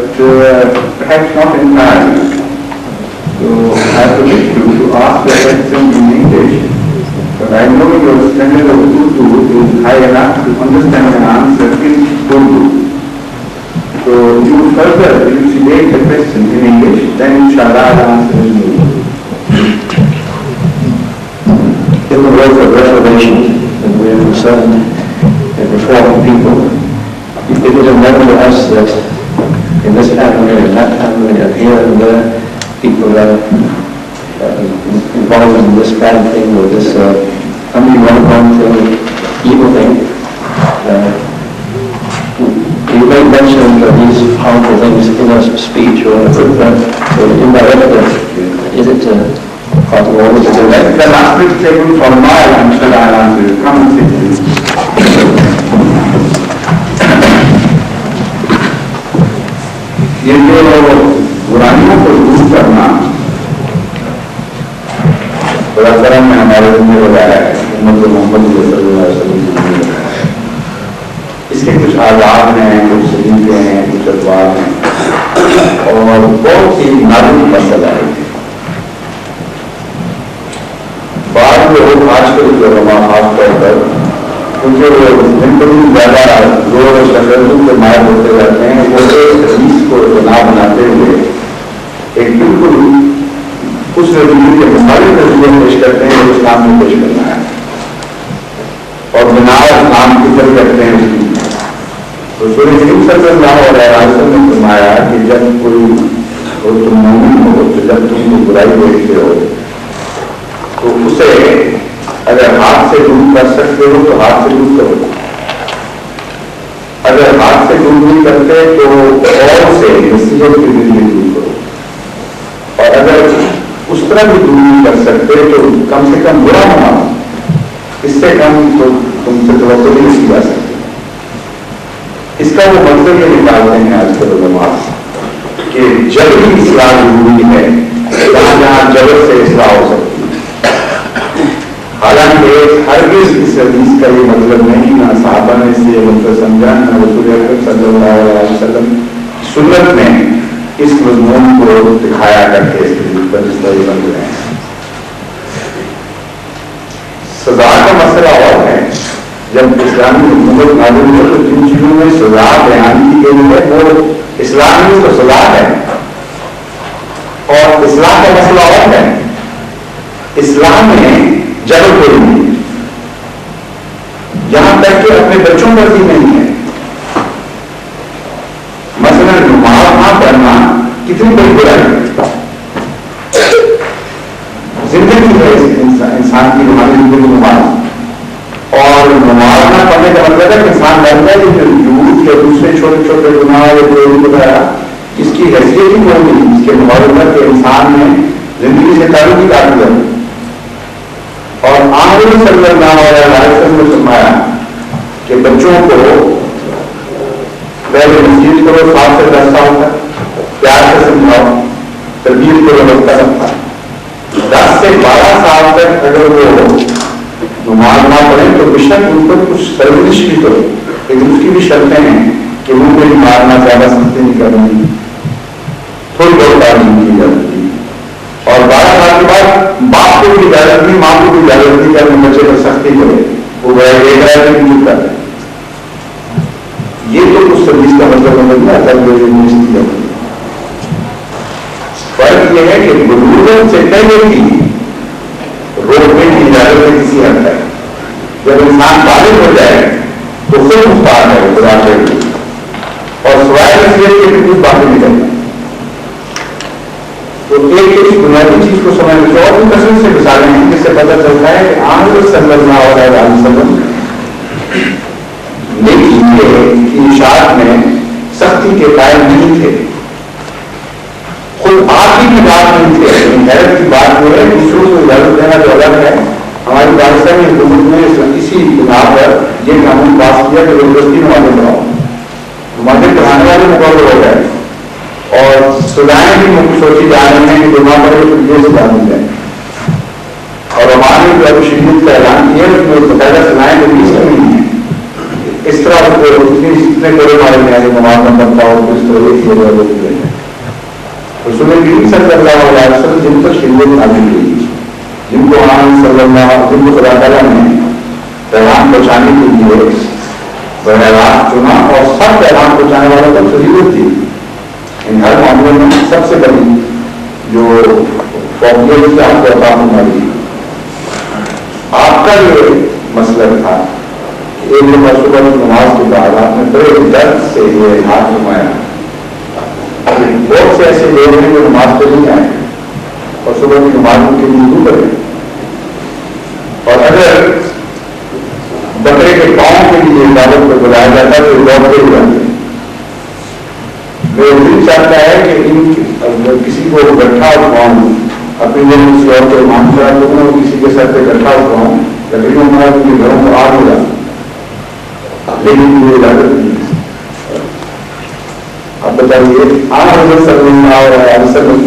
perhaps not entirely. So I permit you to ask the question in English, but I know your standard of Urdu is high enough to understand the answer in Urdu. So you further elucidate the question in English, then inshallah the answer is in Urdu. In the work of revelation, and we are concerned in reforming people, it is a matter to us that in this family and that family and here and there, people are involved in this bad thing or this unwanted evil thing. You may mention these harmful things in a speech or indirectly. Is it part of all of it? The last bit taken from my answer, I'll answer you. Come and sit please. یہ جو برائیوں کو دور کرنا بڑا کرم میں ہمارے ذمہ بتایا ہے محمد صلی اللہ علیہ وسلم. اس کے کچھ آداب ہیں کچھ سلیقے ہیں کچھ ادوار ہیں اور بہت ہی نازک مسئلہ ہے. بعض لوگ آج کل جو خاص طور پر کیونکہ زندگی زیادہ زور اور تشدد کے مائل ہوتے رہتے ہیں وہ ایک حدیث کو بنا بناتے ہوئے ایک بالکل اس نظریے کے مخالف نظریے پیش کرتے ہیں جو اسلام میں پیش کرنا ہے اور بنا اسلام کی طرف کرتے ہیں اس کی. رسول کریم صلی اللہ علیہ وسلم نے فرمایا کہ جب کوئی تم مومن ہو تو جب تم کو برائی دیکھتے ہو تو اسے اگر ہاتھ سے دور کر سکتے ہو تو ہاتھ سے دور کرو. اگر ہاتھ سے دور نہیں کرتے تو اور سے نصیحت کے ذریعے دور کرو. اور اگر اس طرح بھی دور نہیں کر سکتے تو کم سے کم برا ہونا اس سے کم تو تم سے توقع نہیں کی جا سکتی. اس کا وہ مطلب یہ نکالتے ہیں آج کل علماء کہ جبری اصلاح ضروری ہے جہاں جہاں جبر سے اصلاح ہو سکتی. حالانکہ ہرگز اس حدیث کا یہ مطلب نہیں نہ صحابہ نے اس سے مطلب سمجھا نہ رسول اکرم صلی اللہ علیہ وسلم سنت میں اس مضمون کو دکھایا کر کے اس کے پر بن رہے ہیں. سزا کا مسئلہ اور ہے. جب اسلامی حکومت نازل ہوئی تو جن چیزوں میں سزا بیان کی گئی ہے وہ اسلام میں تو سزا ہے اور اسلام کا مسئلہ اور ہے. اسلام میں جبر کوئی نہیں یہاں تک کہ اپنے بچوں پر بھی نہیں ہے. مثلا نماز نہ پڑھنا کتنی بڑی برائی زندگی ہے انسان کی روحانی زندگی نماز اور نماز نہ پڑھنے کا مطلب ہے کہ انسان ڈرتا ہے کہ جھوٹ یا دوسرے چھوٹے چھوٹے گناہ یا چوری وغیرہ اس کی حیثیت ہی کوئی نہیں. اس کے مطابق کہ انسان نے زندگی سے تعلق ہی کاٹ دیا. اور آخر صلی اللہ علیہ وسلم نے فرمایا کہ بچوں کو پہلے نصیحت کرو 7 سے 10 سال تک پیار سے سمجھاؤ تربیت کرو وقت رکھتا. 10 سے 12 سال تک اگر وہ نماز نہ پڑھیں تو بے شک ان پر کچھ سرگرش بھی کرو، لیکن اس کی بھی شرطیں ہیں کہ ان کو بھی مارنا، زیادہ سختی نہیں کرنی، تھوڑی بہت تعلیم کی اجازت دی، اور 12 سال کے بعد باپ کو بھی اجازت دی، ماں کو بھی اجازت دی کہ اپنے بچے پر سختی کرے، وہ نہیں چکتا ہے۔ یہ تو کچھ سروس کا مطلب نہیں آتا، فرق یہ ہے کہ بزرگوں سے پہلے کی روکنے کی اجازت ہے کسی حد تک، جب انسان بالغ ہو جائے تو خود مختار ہے خدا سے، اور سوائے نصیحت کے بھی کچھ باتیں نہیں کرتا۔ تو ایک بنیادی چیز کو سمجھنے کی اور بھی کثرت سے مثالیں ہیں جس سے پتہ چلتا ہے کہ حضرت صلی اللہ علیہ وسلم نیکی کے ارشاد میں سختی کے قائل نہیں تھے، خود آپ ہی کی بات نہیں تھے، لیکن حیرت کی بات یہ ہے دوسروں کو اجازت دینا جو الگ ہے۔ ہماری پاکستانی حکومت نے اسی بنا پر یہ قانون پاس کیا کہ زبردستی نمازیں پڑھاؤ، نمازیں پڑھانے والے مقرر ہو گئے، اور سزائیں بھی سوچی جا رہی ہیں کہ جمع پڑے تو یہ سزا مل جائے، اور ہمارے جو شریعت کا اعلان کیا اس میں باقاعدہ سزائیں تو 20 نہیں ہیں۔ اس طرح اتنے بڑے مارے گئے نماز نہ پڑھتا ہو تو اس طرح رسول کریم صلی اللہ علیہ وسلم جن پر شریعت نازل ہوئی، جن کو جن کو خدا تعالیٰ نے پیغام پہنچانے کے لیے براہ چنا، اور سب پیغام پہنچانے والوں کو ضرورت تھی۔ ان ہر معاملے میں سب سے بڑی جو فوقیت تھی آپ کو عطا فرمائی۔ آپ کا یہ مسئلہ تھا کہ ایک دفعہ صبح کی نماز کے بعد آپ نے بڑے درد سے یہ ہاتھ نمایا۔ بہت سے ایسے لوگ ہیں جو نماز پہ نہیں آئے اور صبح کی نماز کے لیے وضو کریں، اور اگر بکرے کے پاؤں کے لیے عبادت کو بلایا جاتا ہے تو دوڑتے ہو جاتے ہیں۔ میرا دل چاہتا ہے کہ کسی کو گٹھا اٹھواؤں، اپنی جگہ کسی اور کو مان کرا دوں، کسی کے سر پہ گٹھا اٹھواؤں، لکڑیوں میں گھروں کو آگ ہو جاتا، لیکن مجھے اجازت نہیں ہے۔ اب بتائیے آپ حضرت صلی اللہ علیہ وسلم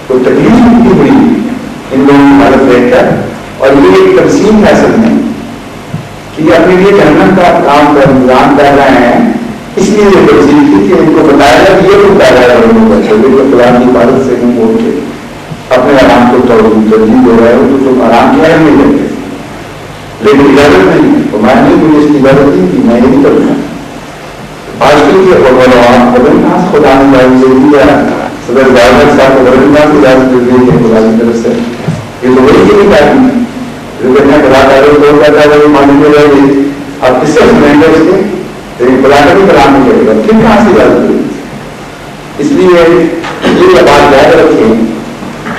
کو تکلیف کتنی ہوئی ان لوگوں کی حالت دیکھ کر، اور یہ ایک تقسیم ہے اصل میں کہ یہ اپنے لیے جہنم کا کام کا انتظام کر رہے ہیں، اس لیے یہ تقسیم تھی کہ ان کو بتایا جائے کہ یہ تو بتایا جائے قرآن کی عبادت سے نہیں بول کے اپنے آرام کو ترجیح دے رہے ہو تو تم آرام کیا ہے نہیں لیتے، لیکن اجازت نہیں ہے، تو میں نے مجھے اس کی اجازت نہیں کی، میں یہ نہیں کروں گا۔ آج کل کے خدا نے صدر گورنر صاحب کو اجازت دے دی ہے خدا کی طرف سے، یہ تو وہی کی نہیں پائی جو کہتے ہیں خدا تعالیٰ کو کہتا ہے ماننے رہے گی، آپ کس سے سنیں گے اس کے، لیکن خدا کا بھی کلام نہیں کرے گا، پھر کہاں سے اجازت دے؟ اس لیے یہ بات یاد رکھیں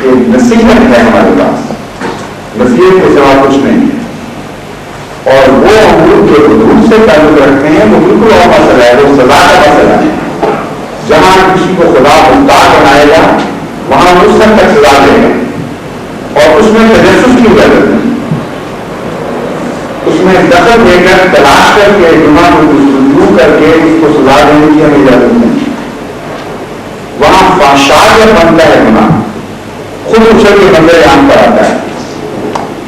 کہ نصیحت ہے ہمارے پاس، نصیحت کے سوا کچھ نہیں ہے، اور وہ امور کے حدود سے تعلق رکھتے ہیں، وہ بالکل اور مسئلہ ہے، وہ سزا کا مسئلہ ہے۔ جہاں کسی کو خدا مختار بنائے گا وہاں اس حد تک سزا دے گا، اور اس میں تجسس کی اجازت نہیں، اس میں دخل دے کر تلاش کر کے گناہ کو جستجو کر کے اس کو سزا دینے کی ہمیں اجازت نہیں۔ وہاں فحشاء جب بنتا ہے گناہ خود اچھل کے بندے عام پر آتا ہے،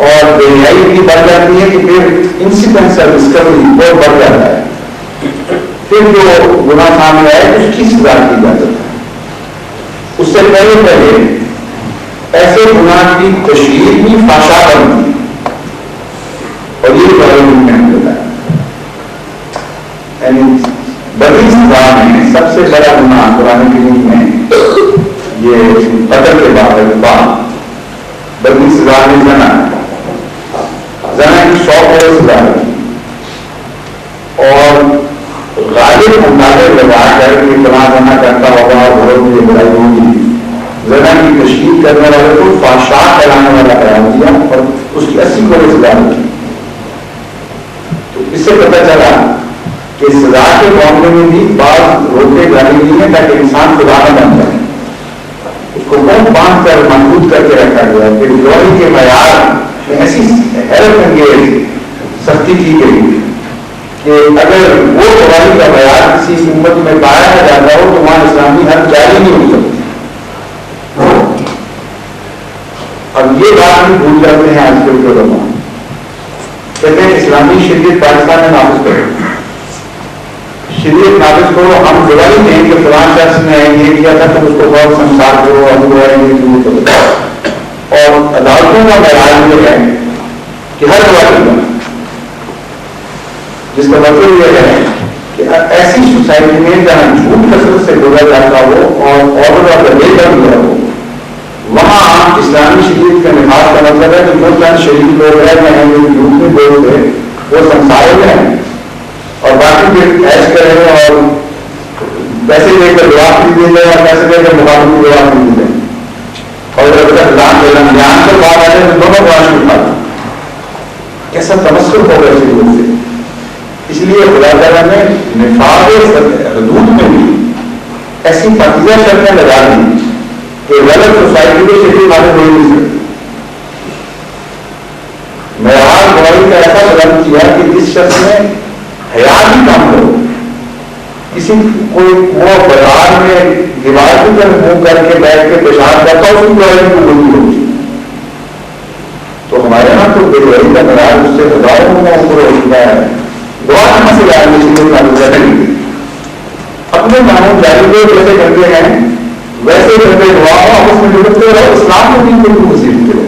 اور بے حیائی بھی بڑھ جاتی ہے کہ پھر انسیکوینس آف ڈسکوری بہت بڑھ جاتا ہے، پھر جو گناہ سامنے آئے اس کی سزا کی اجازت ہے۔ اس سے پہلے ایسے گناہ کی تشہیر بھی فحشاء بنتی ہے، اور یہ بڑے میں بتایا یعنی بڑی سزا میں سب سے بڑا گناہ قرآن کریم میں یہ قتل کے بعد بڑی سزا میں زنا کی 100 کروڑ سزا ہے، اور غالب اندازے لگا کر کہ فلاں زنا کرتا ہوگا اور گھروں میں یہ برائی ہوگی، زنا کی تشہیر کرنے والے کو فحشاء پھیلانے والا قرار دیا اور اس کی 80 کروڑ سزا دی۔ تو اس سے پتہ چلا کہ سزا کے معاملے میں بھی بعض روکے جانے نہیں ہے تاکہ انسان خدا نہ بن جائے، اس کو بہت باندھ کر محدود کر کے رکھا گیا۔ پھر گواہی کے معیار میں ایسی حیرت انگیز سختی کی گئی کہ اگر وہ گواہی کا معیار کسی امت میں پایا نہ جاتا ہو تو وہاں اسلامی حد جاری نہیں ہو سکتی۔ اب یہ بات بھی بھول جاتے ہیں آج کل کے علماء کہتے ہیں اسلامی شریعت پاکستان میں نافذ کرو، شریعت نافذ کرو، ہم گواہی دیں کہ فلاں شخص نے یہ کیا تھا تو اس کو بہت سنسار کرو، ہم گواہی دیں تو بتاؤ. اور عدالتوں کا معیار یہ ہے کہ ہر گواہی کا، جس کا مطلب یہ ہے کہ ایسی سوسائٹی میں جہاں جھوٹ کثرت سے بولا جاتا ہو اور آرڈر آف دا ڈے کا ہوا ہو، وہاں اسلامی شریعت کا نفاذ کا مطلب ہے کہ جو چند شریف لوگ ہیں جو جھوٹ میں بولتے ہیں وہ سنسارے میں ہیں اور باقی جو ایش کریں اور پیسے لے کر جواب نہیں دے جائے اور پیسے لے کر مقابل میں جواب نہیں دے. اور جب تک رمضان کے بعد آئے تو دونوں گواش اٹھا کیسا تمسر ہوگا شریعت سے. اس لیے خدا تعالیٰ نے نفاذ حدود میں بھی ایسی پاکیزہ شرطیں لگا دی کہ غلط سوسائٹی میں شریعت نافذ ہو نہیں سکتی. معیار گواہی کا ایسا بلند کیا کہ جس شخص نے حیا بھی کام کرو، کسی کوئی وہ بازار میں دیوار کی طرف منہ کر کے بیٹھ کے پیشاب کرتا اس کی گواہی کو بولتی ہوگی. تو ہمارے یہاں تو بے گواہی کا معیار اس سے ہزاروں میں اوپر ہو چکا ہے. دعا کہاں سے یاد نہیں اپنے معمول جاری کو جیسے کرتے ہیں ویسے کرتے دعا ہو آپس میں جڑتے رہو، اسلام کو دین کو نصیب کرو.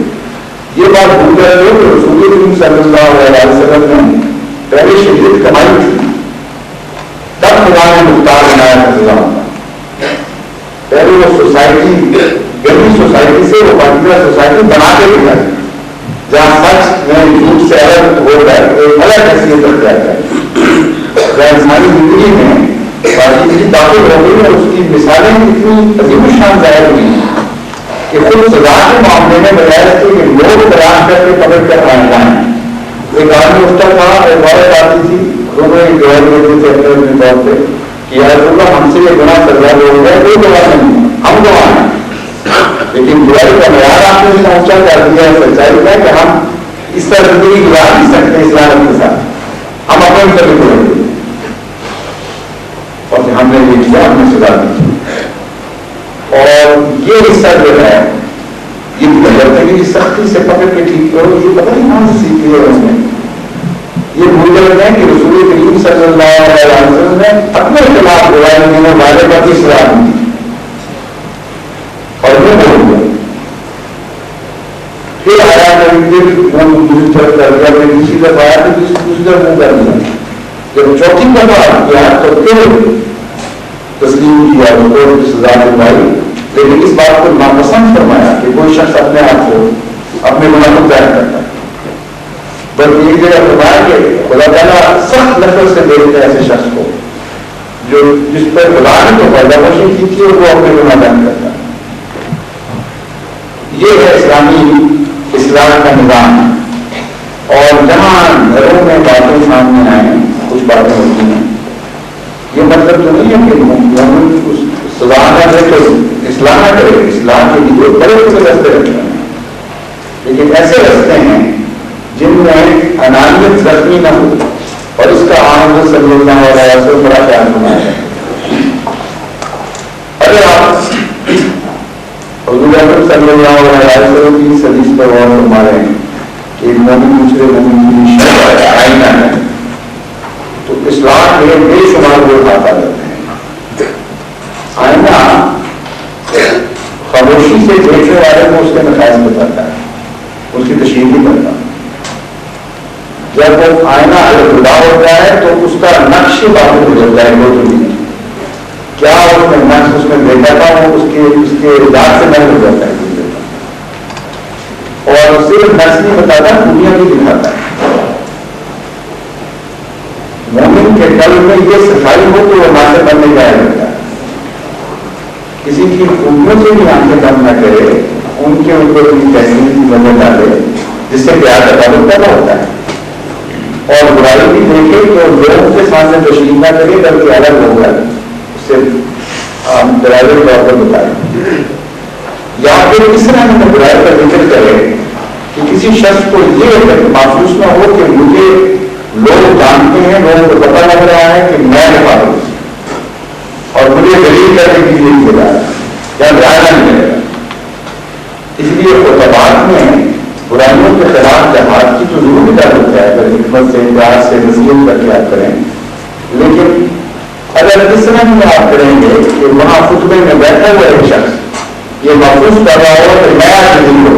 یہ بات بھول کر کہ رسول کریم صلی اللہ علیہ وسلم نے پہلے شریعت کمائی تھی، تب خدا نے مختار بنایا تھا. پہلے وہ سوسائٹی گندی سوسائٹی سے وہ پاکیزہ سوسائٹی بنا کے دکھائی جہاں سچ میں جھوٹ سے الگ ہو کر ایک الگ حیثیت رکھ جاتا ہے. جہاں انسانی زندگی میں پاکیزگی داخل ہو گئی اور اس کی مثالیں اتنی عظیم الشان ظاہر ہوئی کہ خود سزا کے معاملے میں بجائے اس کے کہ لوگ تلاش کر کے پکڑ کر آنے لائیں. ایک آدمی اٹھتا تھا، ایک عورت آتی تھی، دونوں ایک گواہی دیتے تھے اپنے اپنے طور پہ کہ یا رسول اللہ ہم سے یہ گناہ سزا ہو گیا، کوئی گواہ نہیں، ہم گواہ ہیں. لیکن گواہی کا معیار آپ نے اتنا اونچا کر دیا ہے سچائی کا کہ ہم اس طرح زندگی گزار نہیں سکتے اسلام کے ساتھ، ہم اپنے طرف کریں گے اور ہم نے یہ کیا، ہم نے سزا دی. اور یہ حصہ جو ہے یہ غلط ہے کہ سختی سے پکڑ کے ٹھیک کرو، یہ پتہ نہیں کہاں سے سیکھ لیا اس نے. یہ بھول گئے ہیں کہ رسول کریم صلی اللہ علیہ وسلم نے اپنے خلاف گواہی دینے والے پر بھی سزا دی اور یہ بول گیا. پھر آیا دوسری طرف کر دیا، پھر دوسری طرف آیا تو دوسری طرف منہ کر دیا. جب چوتھی دفعہ کیا تو پھر تسلیم کیا اس کو سزا دلوائی. لیکن اس بات کو ناپسند فرمایا کہ کوئی شخص اپنے آپ کو اپنے گناہ کو ظاہر کرتا ہے، بلکہ ایک جگہ فرمایا کہ خدا تعالیٰ سخت نفرت سے دیکھتا ہے ایسے شخص کو جو جس پر خدا نے تو پیدا بخشی کی تھی اور وہ اپنے گناہ ظاہر کرتا ہے. یہ ہے اسلام کا نظام. اور جہاں گھروں میں باتیں سامنے آئیں، کچھ باتیں ہوتی ہیں، یہ مطلب تو نہیں ہے کہ مومن سزا نہ دے تو اسلام نہ کرے. اسلام کے لیے بڑے بڑے رستے رکھتے ہیں، لیکن ایسے رستے ہیں جن میں انانیت زخمی نہ ہو. اور اس کا حضرت صلی اللہ علیہ وسلم بڑا خیال فرمایا ہے. اگر آپ حضور اکرم صلی اللہ علیہ وسلم کی اس حدیث پر غور فرما رہے ہیں کہ ایک مومن دوسرے مومن کی شرط آئینہ ہے، تو اسلام میں بے شمار لوگ آتا رہتے ہیں. آئینہ خاموشی سے دیکھنے والے کو اس کے نقائص بتاتا ہے، اس کی تشریح نہیں کرتا. جب وہ آئینہ خدا ہوتا ہے تو اس کا نقش باقی ہو جاتا ہے. وہ تو نہیں کیا اس میں نقش اس میں دیکھا تھا وہ اس کے ذات سے نہیں ہو جاتا ہے. اور صرف نقش نہیں بتاتا، دنیا بھی دکھاتا ہے. مومن کے دل میں یہ صفائی ہو کہ وہ ناصر بننے جایا کرتا ہے. کسی کی خوبیوں سے بھی آنکھیں کم نہ کرے، ان کے اوپر اپنی تحریر کی وجہ ڈالے جس سے پیار کا تعلق پیدا ہوتا ہے. اور برائی بھی دیکھے تو لوگوں کے سامنے تشریح نہ کرے بلکہ الگ ہو کر اس سے ڈرائیور طور پر بتائے. یا پھر اس طرح میں برائی کا ذکر کرے کہ کسی شخص کو یہ محسوس نہ ہو کہ مجھے لوگ جانتے ہیں، لوگوں کو پتہ لگ رہا ہے کہ میں نفاذ اور مجھے دلیل کرنے کی لیے کیا جا رہا ہے یا رائے نہیں ملے گا. اس لیے خطبات میں برائیوں کے خلاف جہاد کی تو ضروری ضرورت ہے. ہے اگر حکمت سے پیار سے نصیحت کر کے آپ کریں. لیکن اگر اس طرح میں آپ کریں گے کہ وہاں خطبے میں بیٹھا ہوا ایک شخص یہ محفوظ کر رہا ہو کہ میں آج نہیں ہو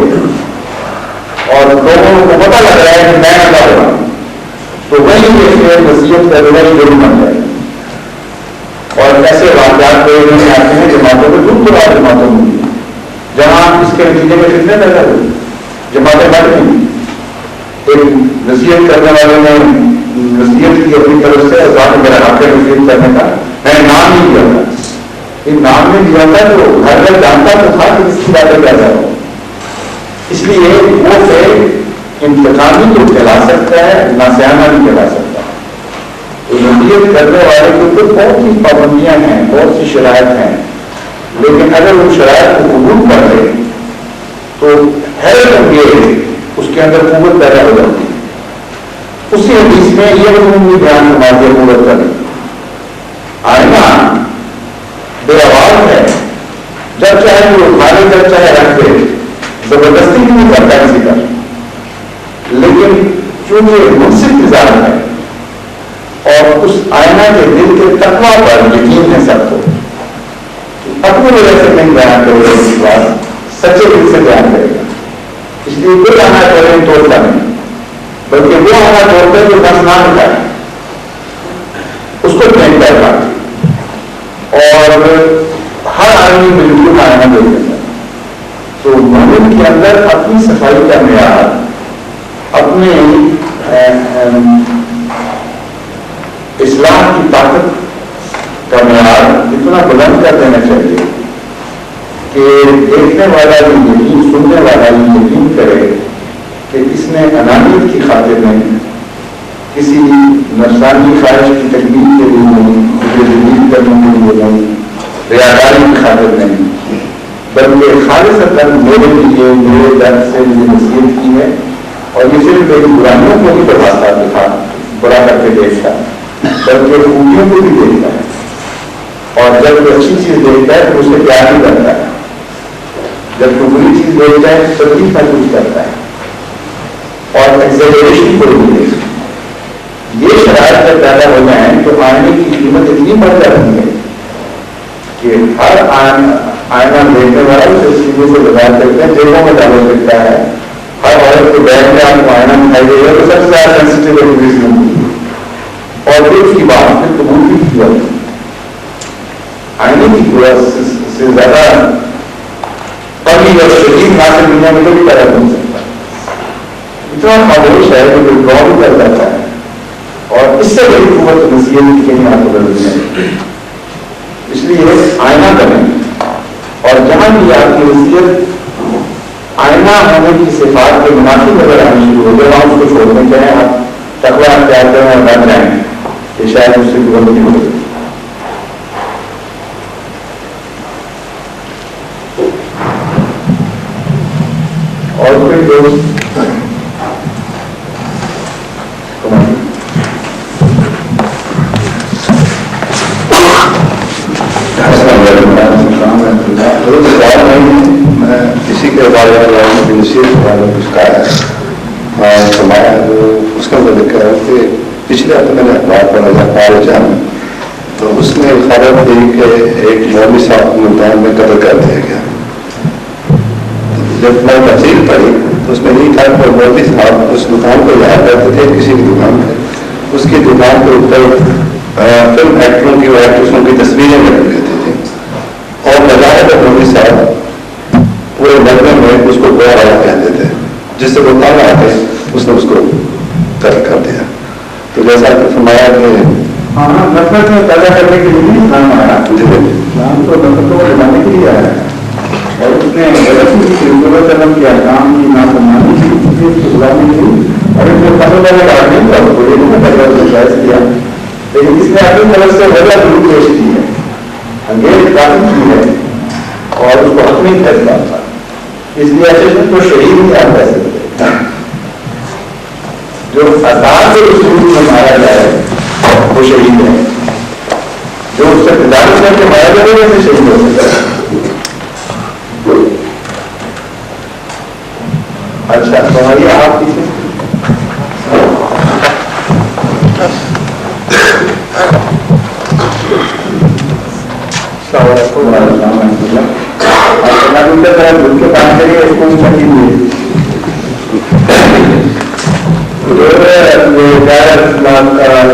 اور لوگوں کو پتہ لگ رہا ہے کہ میں لگا رہا ہوں تو وہی نصیحت کر رہا ضرور بن جائے. اور ایسے واقعات میں آتے ہیں جماعتوں کو دور دراز جماعتوں میں جہاں اس کے نتیجے میں کتنے پیدا ہوئے جماعتیں بڑھ گئی. ایک نصیحت کرنے والے نے نصیحت کی اپنی طرف سے ذات میرا حق ہے نصیحت کرنے کا, میں نے نام نہیں دیا تھا. یہ نام نہیں دیا تھا تو ہر گھر جانتا تو تھا کہ اس کی باتیں کیا جا رہا ہوں. اس لیے وہ سے انتقامی تو کہلا سکتا ہے ناسیانہ بھی کہلا سکتا ہے. تو نصیحت کرنے والے کے اوپر بہت سی پابندیاں ہیں, بہت سی شرائط ہیں, لیکن اگر وہ شرائط کو قبول کر لے تو حیرت یہ اس کے اندر قوت پیدا ہو جاتی ہے. اسی حدیث میں یہ بھی بیان فرما دیا قوت کرے. آئینہ بے آواز ہے, جب چاہے وہ اٹھا لے جب چاہے رکھ دے, زبردستی بھی نہیں کرتا کسی کا. لیکن چونکہ منصف مزاج ہے اور اس آئینہ کے دل کے تقویٰ پر یقین ہے سب کو, اپنی وجہ سے نہیں بیان کرے گا اس بات, سچے دل سے بیان کرے گا. اس لیے کوئی آنا کریں توڑتا نہیں, بلکہ وہ آنا توڑتا ہے جو دس نہ اٹھائے اس کو پھینک کر پاتے. اور ہر آدمی بالکل آئینہ دیکھ لیتا ہے. تو مومن کے اندر اپنی صفائی کا معیار, اپنے اسلام کی طاقت کا معیار اتنا بلند کر دینا چاہیے کہ دیکھنے والا بھی یقین, سننے والا بھی یقین کرے کہ اس نے انانیت کی خاطر نہیں, کسی نفسانی خواہش کی تکمیل کے لیے نہیں, مجھے جدید کرنے کے لیے نہیں, ریاکاری کی خاطر نہیں, بلکہ خالصتاً میرے لیے میرے درد سے مجھے نصیحت کی ہے. اور یہ صرف میری برائیوں کو بھی بتاتا تھا, برا کر کے دیکھتا, بلکہ خوبیوں کو بھی دیکھتا ہے. اور جب وہ اچھی چیز دیکھتا ہے تو اسے پیار بھی کرتا ہے, جب وہ بری چیز دیکھتا ہے تو تکلیف محسوس کرتا ہے اور ایگزیجریشن کو بھی دیکھتا ہے. یہ شرائط جب پیدا ہو جائیں تو آئینے کی قیمت اتنی بڑھ جاتی ہے کہ ہر آئینہ دیکھنے والا اسے سیدھے سے بتا کرتے ہیں, جیبوں میں ڈالو سکتا ہے. ہر عورت کو بیٹھ میں آپ کو آئینہ دکھائی دے گا تو سب سے زیادہ سینسٹیو ہوگی اور پھر اس کی بات میں قبول بھی کی جاتی ہے. آئینے کی سے زیادہ قوی اور شدید ناصر دنیا میں تو بھی پیدا ہو سکتا ہے. اتنا خاموش ہے کہ کوئی ڈرا بھی کر جاتا ہے اور اس سے بڑی قوت نصیحت کی کہیں آپ کو ضرورت ہے. اس لیے آئینہ کریں اور جہاں بھی آپ کی نصیحت آئینہ ہونے کی صفات کے مناسب نظر آنے شروع ہو جائے وہاں اس کو چھوڑنے چاہیں, آپ تقویٰ اختیار کریں اور ڈر جائیں کہ شاید اس سے غلطی ہو سکتی. اور کوئی دوست میں کسی کے بارے میں نصیحت کے بارے میں کچھ کہا ہے فرمایا, اس کا میں کہہ رہا ہوں کہ پچھلے ہفتے میں نے اخبار پڑھا تھا پال جان, تو اس میں خبر تھی کہ ایک مولوی صاحب ملتان میں قتل کر دیا گیا. جب میں تفصیل پڑھی تو اس میں یہ تھا کہ مولوی صاحب اس دکان کو لایا کرتے تھے کسی کی دکان پہ, اس کی دکان کے اوپر فلم ایکٹروں کی اور ایکٹریسوں کی تصویریں لگی رہتی تھیں اور بجائے کا مولوی صاحب پورے لگنے میں اس کو گویا والا کہتے تھے, جس سے وہ تنگ آ کے اس نے اس کو قتل کر دیا. تو جیسا کہ فرمایا کہ ہاں نفرت میں پیدا کرنے کے لیے نہیں نام آیا, نام تو نفرتوں کو بنانے کے لیے آیا ہے اور اس نے غلطی کی ضرورت کیا کام کی نافرمانی کی اس کو بلانے کی اور اس نے قتل والے کاٹنے کا کوئی نہیں پیدا جائز کیا, لیکن اس نے اپنی طرف سے وجہ ضرور پیش کی ہے, انگیز قاتل کی ہے اور اس کو حق نہیں کرتا تھا. اس لیے ایسے کو شہید نہیں آپ کہہ سکتے. جو آسان سے اس روپ میں مارا جائے وہ شہید ہے, جو اس سے تجارت کر کے مارا جائے ویسے شہید ہو سکتا ہے. اچھا تو آپ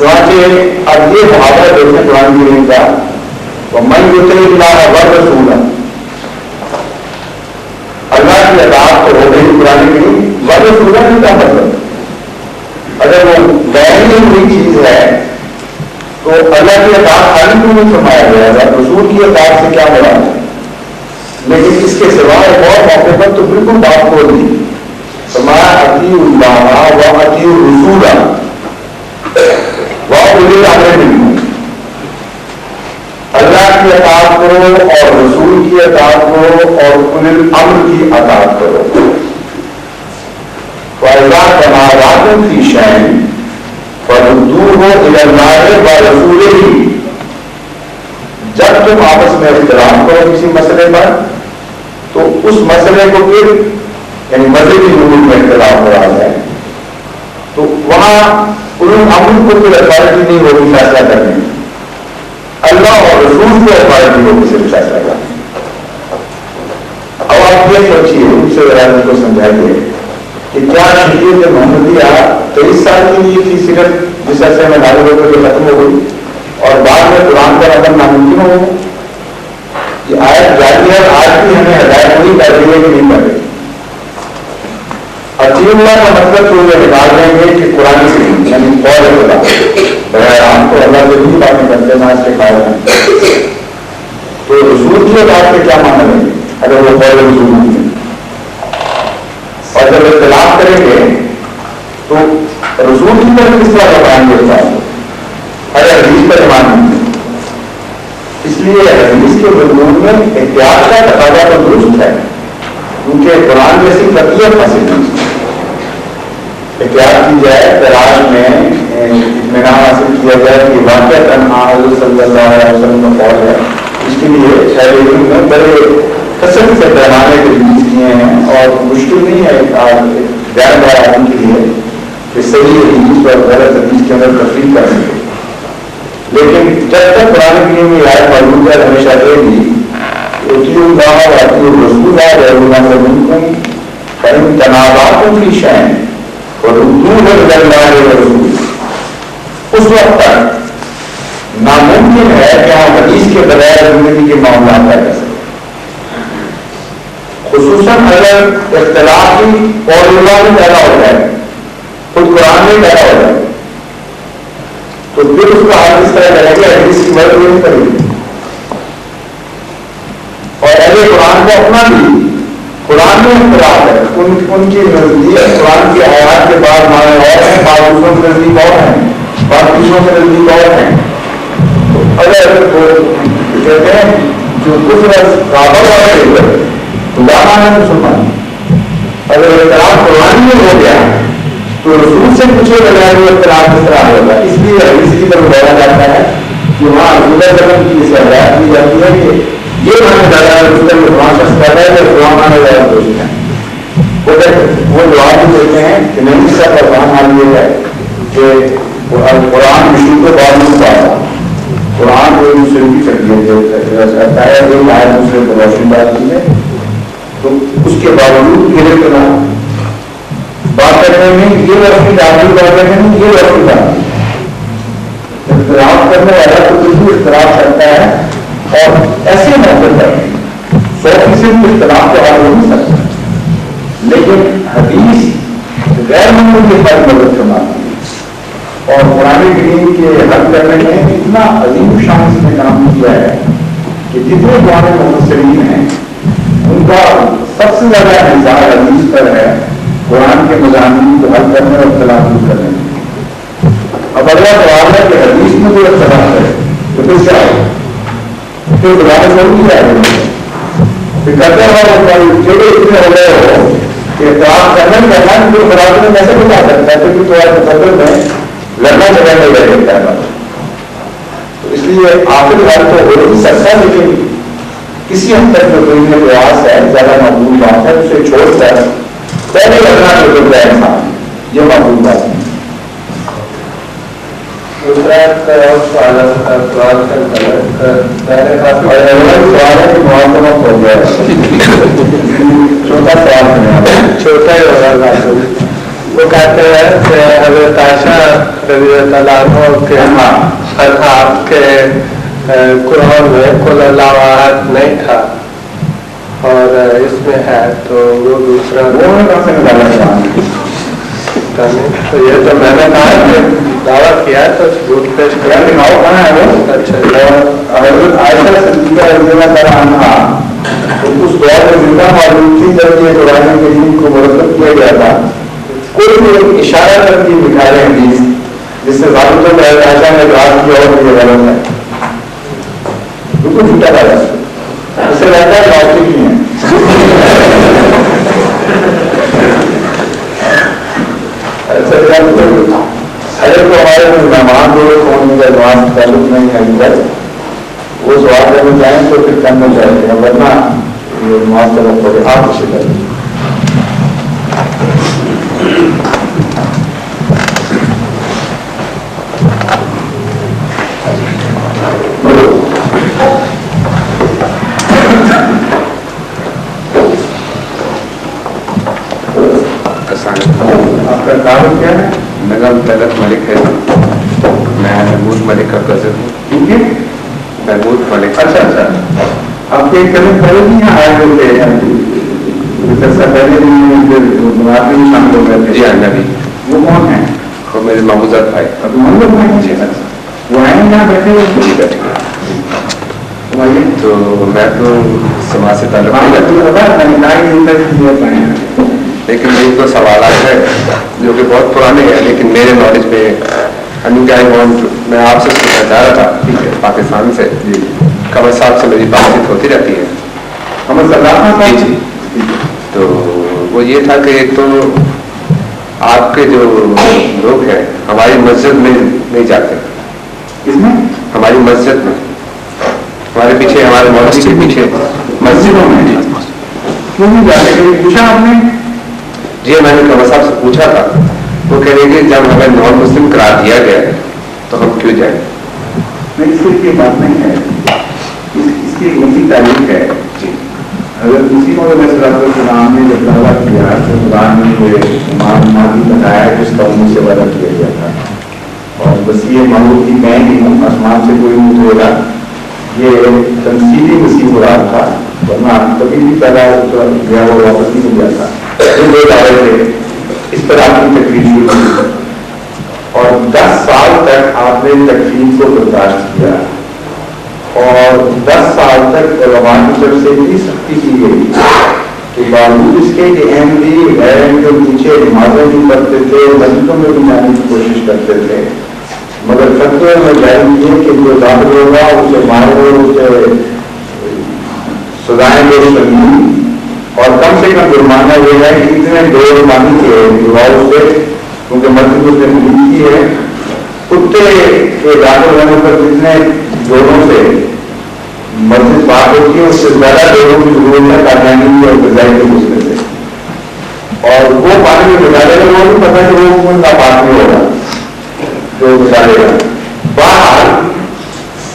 اب یہ محاورہ دیکھیں قرآن کریم کا وَمَن يُطِعِ اللَّهَ وَالرَّسُولَ، اللہ کی اطاعت تو ہو گئی قرآن کریم، وَالرَّسُولَ نے کیا مطلب؟ اگر وہ بیان ہوئی چیز ہے تو اللہ کی اطاعت خالی کیوں نہیں فرمایا گیا ہے؟ رسول کی اطاعت سے کیا مراد ہے؟ لیکن اس کے سوا ایک اور موقع پر تو بالکل بات کھول دی، فرمایا اطیعوا اللہ واطیعوا الرسول واولی الامر منکم، اللہ کی اطاعت کرو اور رسول کی اطاعت کرو اور اولی الامر کی اطاعت کرو۔ وَإِذَا تَنَازَعْتُمْ فِي شَيْءٍ فَرُدُّوهُ إِلَى اللَّهِ وَرَسُولِهِ، جب تم آپس میں اختلاف کرو کسی مسئلے پر تو اس مسئلے کو پھر یعنی مذہبی امور میں اختلاف ہو جائے تو وہاں ان امر کو پھر اتھارٹی نہیں ہوگی فیصلہ کرنے، اللہ اور رسول کو اتھارٹی ہوگی صرف فیصلہ کرنے۔ اب آپ یہ سوچیے، ان سے ذرا کو سمجھائیے کہ کیا شریعت محمدیہ 23 سال کے لیے تھی صرف، جس عرصے میں نازل ہو کر ختم ہو گئی اور بعد میں قرآن کا عمل ناممکن ہو گیا؟ یہ آیت جاری ہے، آج بھی ہمیں ہدایت نہیں کر رہی ہے کہ نہیں کر رہی۔ اطیعوا اللہ کا مطلب تو یہ نکال دیں گے کہ قرآن کریم یعنی قول خدا، بغیر ہم تو اللہ سے نہیں باتیں کرتے نہ اس کے قائل ہیں، تو رسول کی بات کے کیا معنی لیں گے اگر وہ قول رسول نہیں ہے؟ اور جب اختلاف کریں گے تو رسول کی طرف کس طرح بتائیں گے اگر حدیث پر ایمان نہیں ہے؟ اس لیے حدیث کے مضمون میں احتیاط کا تقاضا تو درست ہے، کیونکہ قرآن جیسی قطعیت حاصل نہیں، احتیاط کی جائے، تلاش میں اطمینان حاصل کیا جائے کہ واقعہ حضرت صلی اللہ علیہ وسلم کا قول ہے۔ اس کے لیے شاید نے بڑے قسم سے پیمانے کے ریلیز کیے ہیں اور مشکل نہیں ہے غیر بار آدمی کے لیے کہ صحیح حدیث اور غلط حدیث کے اندر تفریق کر سکے، لیکن جب تک قرآن کریم میں آیت موجود ہے ہمیشہ رہے گی اطیعوا اللہ واطیعوا الرسول واولی الامر منکم فإن تنازعتم فی شیء فردوہ الی اللہ والرسول۔ اس وقت تک ناممکن ہے کہ ہم حدیث کے بغیر زندگی کے معاملات طے کر سکیں، خصوصاً اگر اختلافی قول اللہ میں پیدا ہو جائے، خود قرآن میں پیدا ہو جائے تو پھر اس کا حال اس طرح کرے گا حدیث کی مدد نہیں کرے گی، اور اہل قرآن کو اپنا بھی قرآن میں اختلاف ہے، ان کی نزدیک قرآن کی آیات کے بعد معنی اور ہیں، بعض دوسروں کے نزدیک اور ہیں، بعض دوسروں کے نزدیک اور ہیں۔ تو اگر کہتے ہیں جو کچھ رابطہ والے خدا مانا مسلمان، اگر اختلاف قرآن میں ہو گیا تو رسول سے پوچھے بغیر وہ اختلاف کس طرح ہوگا؟ اس لیے حدیث کی طرف بولا جاتا ہے کہ وہاں رسول اللہ کی اس ہدایت کی جاتی ہے کہ یہ مانا جاتا ہے رسول اللہ قرآن شخص کہتا ہے کہ قرآن مانا زیادہ دوست ہے، وہ جواب بھی دیتے ہیں کہ نہیں اس کا قرآن حال یہ ہے کہ قرآن مشین کو بعد نہیں پاتا، قرآن کوئی دوسرے کی تربیت کرتا ہے، ایک آیت دوسرے کو روشن ڈالتی ہے، تو اس کے باوجود گرے کرنا بات کرنے میں یہ روشنی ڈالتی، بات کرنے میں یہ روشنی ڈالتی، اختلاف کرنے والا تو بالکل اختلاف کرتا ہے اور ایسے موقع پر 100% اختلاف تو حل ہو نہیں سکتا، لیکن حدیث غیر ممکن کے پر مدد فرماتی ہے اور قرآن کریم کے حل کرنے میں اتنا عظیم شان سے کام کیا ہے کہ جتنے قرآن مفسرین ہیں ان کا سب سے زیادہ انحصار حدیث پر ہے، قرآن کے مضامین کو حل کرنے اور اختلاف دور کرنے میں۔ اب اگلا سوال ہے کہ حدیث میں جو اختلاف ہے تو پھر کیا ہے؟ پھر قرآن چھوڑ دیا ہے، پھر کہتے ہیں جو اتنے ہو گئے ہو کہ اختلاف کرنے میں پھر خلاف میں کیسے بتا سکتا ہے؟ کیونکہ تمہارے مقدر میں لڑنا جگہ نہیں رہ سکتا ہے، تو اس لیے آخر حال تو ہو نہیں سکتا، لیکن کسی حد تک جو کوئی پریاس ہے زیادہ مقبول بات ہے، اسے چھوڑ کر پہلے لگنا جو کرتا ہے انسان، یہ مقبول بات ہے۔ دوسرا سوال ہو گیا چھوٹا سوال چھوٹا ہی ہوگا، وہ کہتے ہیں کہ حضرت عائشہ رضی اللہ عنہ کے آپ کے قرآن میں کل اللہ احد نہیں تھا اور اس میں ہے تو وہ دوسرا تو یہ تو میں نے کہا کہ دعویٰ کیا تو ثبوت پیش کیا دکھاؤ کہاں ہے وہ. اچھا حضرت عائشہ صدیقہ رضی اللہ تعالیٰ عنہا اس دور میں زندہ معلوم تھی جب یہ قرآن کریم کو مرتب کیا گیا تھا. کوئی بھی ایک اشارہ کر کے دکھا رہے ہیں حدیث جس سے ثابت ہوتا ہے عائشہ نے بات کی اور یہ غلط ہے. بالکل جھوٹا تھا اسے رہتا ہے پلاسٹک نہیں ہے. اگر تو ہمارے مہمان ہوئے کون کا جوان تعلق نہیں ہے ادھر وہ سوال کرنا چاہیں تو پھر کرنا چاہتے ہیں ورنہ یہ معاف طرف پڑے آپ اسے کریں. آپ کا تعلق کیا ہے؟ نگم طلعت ملک ہے. میں محمود ملک کا کزن ہوں. ٹھیک ہے محمود ملک. اچھا اچھا آپ کے کبھی پہلے بھی یہاں آئے ہوتے ہیں پہلے بھی شامل ہو گئے تھے. جی ہاں نبی. وہ کون ہیں؟ وہ میرے محمود بھائی. ابھی محمد بھائی جی اچھا وہ آئے یہاں بیٹھے ہوئے جی بیٹھے تو میں تو سماج سے تعلق نہیں رکھتا لیکن میری تو سوالات ہیں جو کہ بہت پرانے ہیں لیکن میرے نالج میں میں آپ سے پوچھنا چاہ رہا تھا پاکستان سے. جی قمر صاحب سے میری بات چیت ہوتی رہتی ہے. جی جی تو وہ یہ تھا کہ ایک تو آپ کے جو لوگ ہیں ہماری مسجد میں نہیں جاتے. کس میں؟ ہماری مسجد میں ہمارے پیچھے ہمارے مولوی کے پیچھے مسجدوں میں. کیوں نہیں جاتے پوچھا آپ نے؟ جی میں نے قمر صاحب سے پوچھا تھا وہ کہہ رہے کہ جب ہمیں نان مسلم قرار دیا گیا ہے تو ہم کیوں جائیں. نہیں صرف یہ بات نہیں ہے اس کی اونچی تعلیم ہے. جی اگر اسی کو میں السلام نے جب دعویٰ کیا تو قرآن نے یہ معافی بتایا جس کا ان سے وعدہ کیا گیا تھا اور بس یہ معلوم کی میں ہی ہوں آسمان سے کوئی نہیں ہوگا. یہ تنصیبی مسیح مراد تھا ورنہ کبھی بھی پیدا گیا وہ واپس نہیں ہو جاتا. دو دعوے تھے اس پر آپ کی تکلیف شروع کی اور 10 سال تک آپ نے تکلیف کو برداشت کیا اور 10 سال تک علماء کی طرف سے اتنی سختی کی گئی کہ باوجود اس کے کہ احمدی غیر کے پیچھے نمازیں بھی پڑھتے تھے مسجدوں میں بھی جانے کی کوشش کرتے تھے مگر فتوے میں جاری کیے کہ جو داخل ہوگا اسے مارو اسے سزائیں دو سنگین اور کم سے کم جرمانہ یہ ہے کہ اتنے دور مانی کے دعاؤں سے کیونکہ مسجد اس نے ملی کی ہے کتے کے داخل ہونے پر جتنے دوروں سے مسجد بات ہوتی ہے اس سے زیادہ دوروں کی ضرورت ہے کامیابی کی اور غذائی کے مسئلے سے اور وہ پانی میں گزارے گا وہ بھی پتہ کہ وہ کون کا پانی ہوگا جو گزارے گا. باہر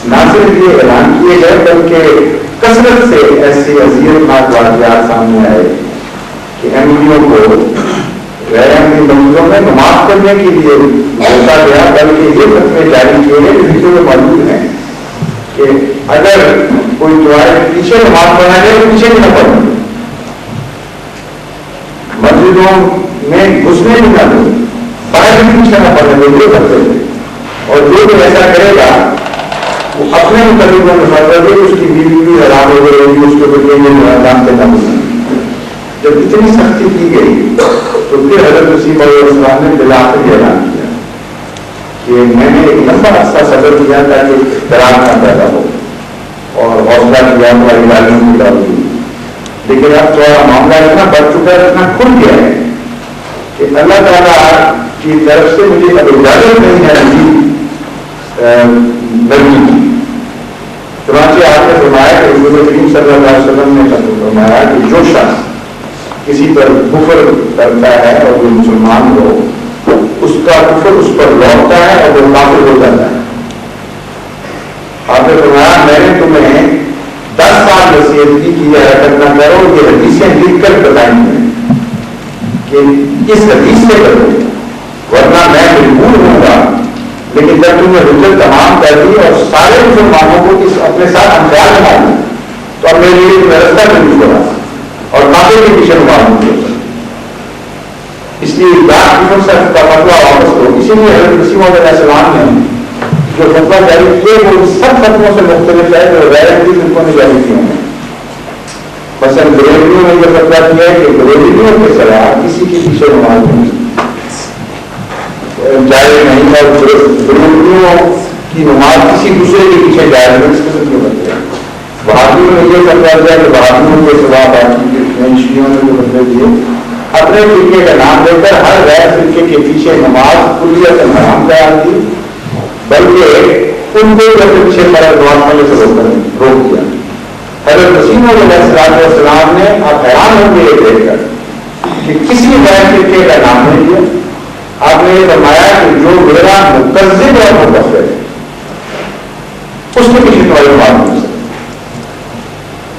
نہ صرف یہ اعلان کیے گئے بلکہ کثرت سے ایسی اذیت ناک واقعات سامنے آئے کہ احمدیوں کو غیر احمدی منزلوں میں نماز کرنے کے لیے بولتا گیا بلکہ یہ فتوے جاری کیے گئے جس میں موجود ہیں کہ اگر کوئی دعائے پیچھے نماز پڑھنا ہے تو پیچھے بھی نہ پڑھنا مسجدوں میں گھسنے بھی نہ دیں باہر بھی پیچھے نہ پڑھنے دیں یہ کرتے تھے اور جو بھی ایسا کرے گا وہ اپنے مطلب میں مفادہ دے اس کی بیوی بھی حرام ہو گئی اس کے بچے میں نام دینا ہوگا. جب اتنی سختی کی گئی تو پھر حضرت مسیح علیہ السلام نے بلاخر یہ اعلان کیا کہ میں نے ایک لمبا عرصہ صبر کیا تاکہ اختراع نہ پیدا ہو اور حوصلہ کیا ہماری تعلیم کی باوجود لیکن اب تھوڑا معاملہ اتنا بڑھ چکا ہے اتنا کھل گیا ہے کہ اللہ تعالیٰ کی طرف سے مجھے اب اجازت نہیں ہے نرمی کی. چنانچہ آپ نے فرمایا کہ رسول کریم صلی اللہ علیہ وسلم نے فرمایا کہ جو شخص کسی پر کفر کرتا ہے اور جو مسلمان ہو اس کا کفر اس پر لوٹتا ہے اور وہ کافر ہو جاتا ہے. آپ نے فرمایا میں نے تمہیں 10 سال نصیحت کی یہ حرکت نہ کرو یہ حدیثیں لکھ کر بتائیں گے کہ کہ اس حدیث سے کرو ورنہ میں مجبور ہوں گا. لیکن جب تم نے حجت تمام کر دی اور سارے مسلمانوں کو اس اپنے ساتھ ہمخیال بنا دیا تو اب میرے لیے رستہ نہیں چھوڑا اور کافی کے پیچھے معلوم ہو. اس لیے کا فتوا واپس کرو. اسی لیے حضرت مسیح علیہ السلام نے جو فتوا جاری کیے وہ سب فتووں سے مختلف ہے جو غیر حدیث فقہوں نے جاری کیے ہیں. مثلاً بریلویوں نے یہ فتوا کیا ہے کہ بریلویوں کے سلاح کسی کے پیچھے نماز نہیں جائز نہیں ہے. بریلویوں کی نماز کسی دوسرے کے پیچھے جائز نہیں. اس قسم کے بنتے ہیں. بہادروں نے یہ فتوا دیا کہ بہادروں کے سوا باقی شیعوں نے جو فتوے دیے اپنے فرقے کا نام لے کر ہر غیر فرقے کے پیچھے نماز کلیت حرام قرار دی بلکہ ان کو اپنے پیچھے فرض نماز پڑھنے سے روک دیا. حضرت مسیح علیہ السلام نے آپ حیران ہوں گے یہ دیکھ کر کہ کسی غیر فرقے کا نام نہیں دیا. آپ نے یہ فرمایا کہ جو میرا مکذب اور مکفر ہے اس کے پیچھے تمہاری نماز نہیں سکتی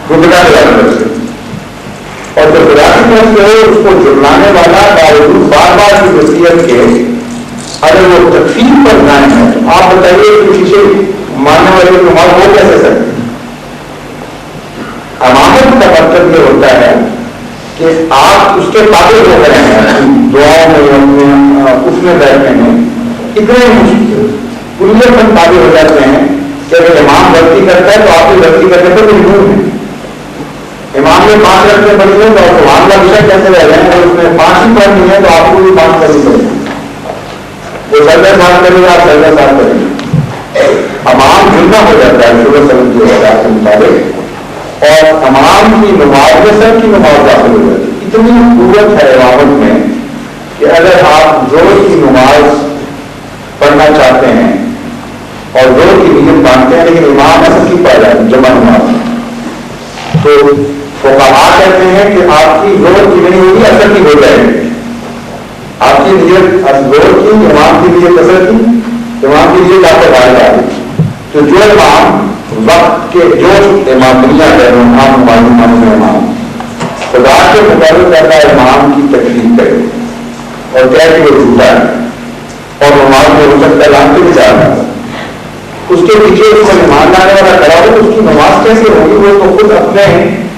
وہ بنا کر سکتی. اور جو براتی طرف سے ہو اس کو جرمانے والا باوجود بار بار کی وصیت کے اگر وہ تکفیر پر نہ ہے تو آپ بتائیے کہ پیچھے ماننے والے نماز ہو کیسے سکتے. امامت کا مطلب یہ ہوتا ہے کہ آپ اس کے قابل ہو گئے ہیں دعاؤں میں اٹھنے بیٹھنے میں اتنے کلیت پر قابل ہو جاتے ہیں کہ اگر امام غلطی کرتا ہے تو آپ کی غلطی کرنے پر مجبور ہے. امام نے 5 رکعتیں پڑھی ہیں تو امام کا وشے کیسے رہ جائیں اگر اس نے 5 ہی پڑھنی ہے تو آپ کو بھی 5 کرنی پڑے گی. وہ سردہ صاحب کرے گا آپ سردہ صاحب کریں گے. امام جھلنا ہو جاتا ہے شروع سبق کی وجہ کے مطابق اور امام کی نماز میں سب کی نماز داخل ہو جاتی ہے. اتنی قوت ہے امامت میں کہ اگر آپ زور کی نماز پڑھنا چاہتے ہیں اور زور کی نیت مانتے ہیں لیکن امام اصل کی پڑھ جائے جمع نماز تو فقہاء کہتے ہیں کہ آپ کی زور کی نہیں ہوگی اثر کی ہو جائے گی. آپ کی نیت زور کی امام کی نیت اثر کی امام کی نیت آپ کو بھائی آ گئی. تو جو امام وقت کے جو امام دنیا ہے امام خدا کے مقابلے کرتا ہے امام کی تکلیف کرے اور کہہ کہ وہ جھوٹا ہے اور نماز میں ہو سکتا ہے لان کے بھی جا رہا ہے اس کے پیچھے اس کو ایمان لانے والا کھڑا ہو تو اس کی نماز کیسے ہوگی وہ تو خود اپنے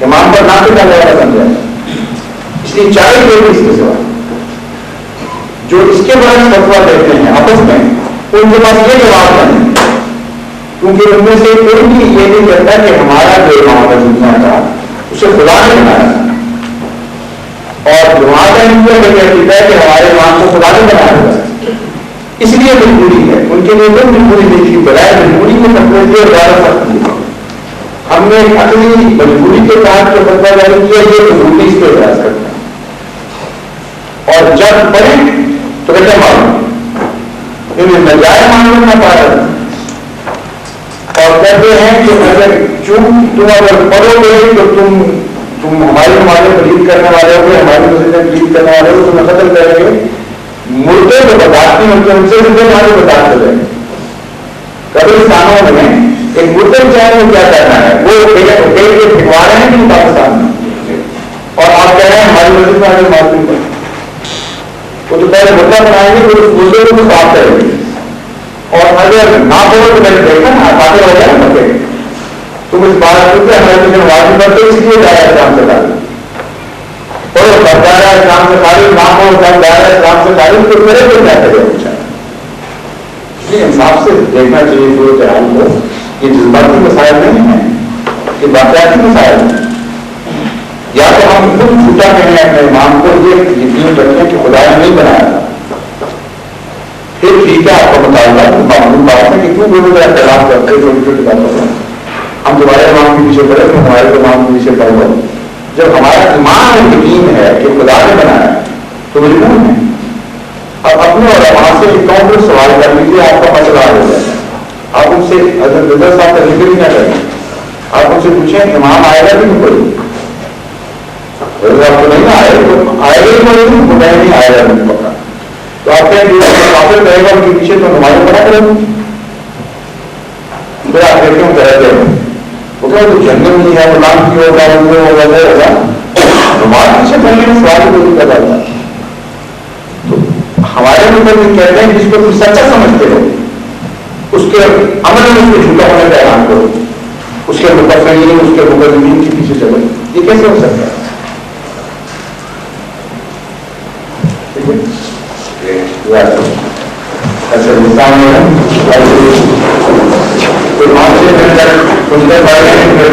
ایمان پر نہ ڈالنے والا سمجھا ہے. اس لیے چاہے لوگ اس کے سوا جو اس کے بارے میں فتوا دیتے ہیں آپس میں ان کے پاس یہ جواب نہیں کیونکہ ان میں سے کوئی بھی یہ نہیں کہتا کہ ہمارا جو امام ہے دنیا کا اسے خدا نے بنایا اور جماعت احمدیہ کا یہ عقیدہ ہے کہ ہمارے امام کو خدا نے بنایا ہوا ہے. اس لیے مجبوری ہے ان کے لیے کوئی مجبوری نہیں تھی بغیر مجبوری میں فتوے دیے زیادہ سخت کی. ہم نے عقلی مجبوری کے تحت جو فتوا جاری کیا یہ مجبوری اس پہ اعتراض کرتا ہے اور جب پڑھیں تو کہتے معلوم انہیں نجائز معلوم نہ پا رہے اور کہتے ہیں کہ اگر چون تم اگر پڑھو گے تو تم ہماری نمازیں پلیت کرنے والے ہو گے ہماری مسجدیں پلیت کرنے والے ہو تمہیں قتل کریں گے. مردے تو برداشت نہیں ہوتے ان سے زندے ہمارے برداشت ہو جائیں گے. قبرستانوں میں ایک مردے چاہے وہ کیا کرنا ہے وہ پھینکوا رہے ہیں کہ پاکستان میں اور آپ کہہ رہے ہیں ہماری مسجد میں آگے معلوم پر وہ تو پہلے مردہ بنائیں گے تو اس مردے کو صاف کریں گے اور اگر نہ پڑھو تو میں نے دیکھا نا پاتے ہو جائے نا تم اس بات کو ہمارے مجھے واضح کرتے اس لیے دائرہ اسلام سے تعلق اور دائرہ اسلام سے تعلق نہ ہو دائرہ اسلام سے تعلق تو کرے تو کیا کرے پوچھا. اس لیے انصاف سے دیکھنا چاہیے صورت حال کو یہ جذباتی مسائل نہیں ہیں یہ واقعاتی مسائل ہیں. یا تو ہم خود جھوٹا کہیں اپنے امام کو یہ یقین رکھیں کہ خدا نے نہیں بنایا تھا پھر ٹھیک ہے آپ کا مطالبہ معلوم بات ہے کہ کیوں لوگوں کا اختلاف کرتے ہیں چھوٹی چھوٹی باتوں پر ہم تمہارے امام کے پیچھے پڑے تو ہمارے امام کے پیچھے پڑ لو. جب ہمارا ایمان یقین ہے کہ خدا نے بنایا تو مجبور ہے. اب اپنے علماء سے ایک کاؤنٹر سوال کر لیجیے آپ کا مسئلہ آ جائے گا. آپ ان سے حضرت رضا صاحب کا ذکر ہی نہ کریں آپ ان سے پوچھیں امام آئے گا کہ نہیں کوئی آپ کو نہیں آئے تو آئے گا کوئی نہیں آئے گا نہیں پکا تو آپ کافر کہے گا ان کے پیچھے تو ہمارے بنا کریں گے پھر آپ کہتے ہیں کہتے ہیں وہ کہ جنگل نہیں ہے وہ نام کی ہوگا ہوگا نماز پیچھے پڑھنے میں سوال کوئی کر رہا تھا ہمارے مطلب کہتے ہیں جس کو تم سچا سمجھتے ہو اس کے عمل میں اس کو جھوٹا ہونے کا اعلان کرو، اس کے متفقین اس کے مقدمین کے پیچھے چلو. یہ کیسے ہو سکتا ہے؟ ایسے انسان ہے کوئی معاشرے میں اندر ان کے بارے میں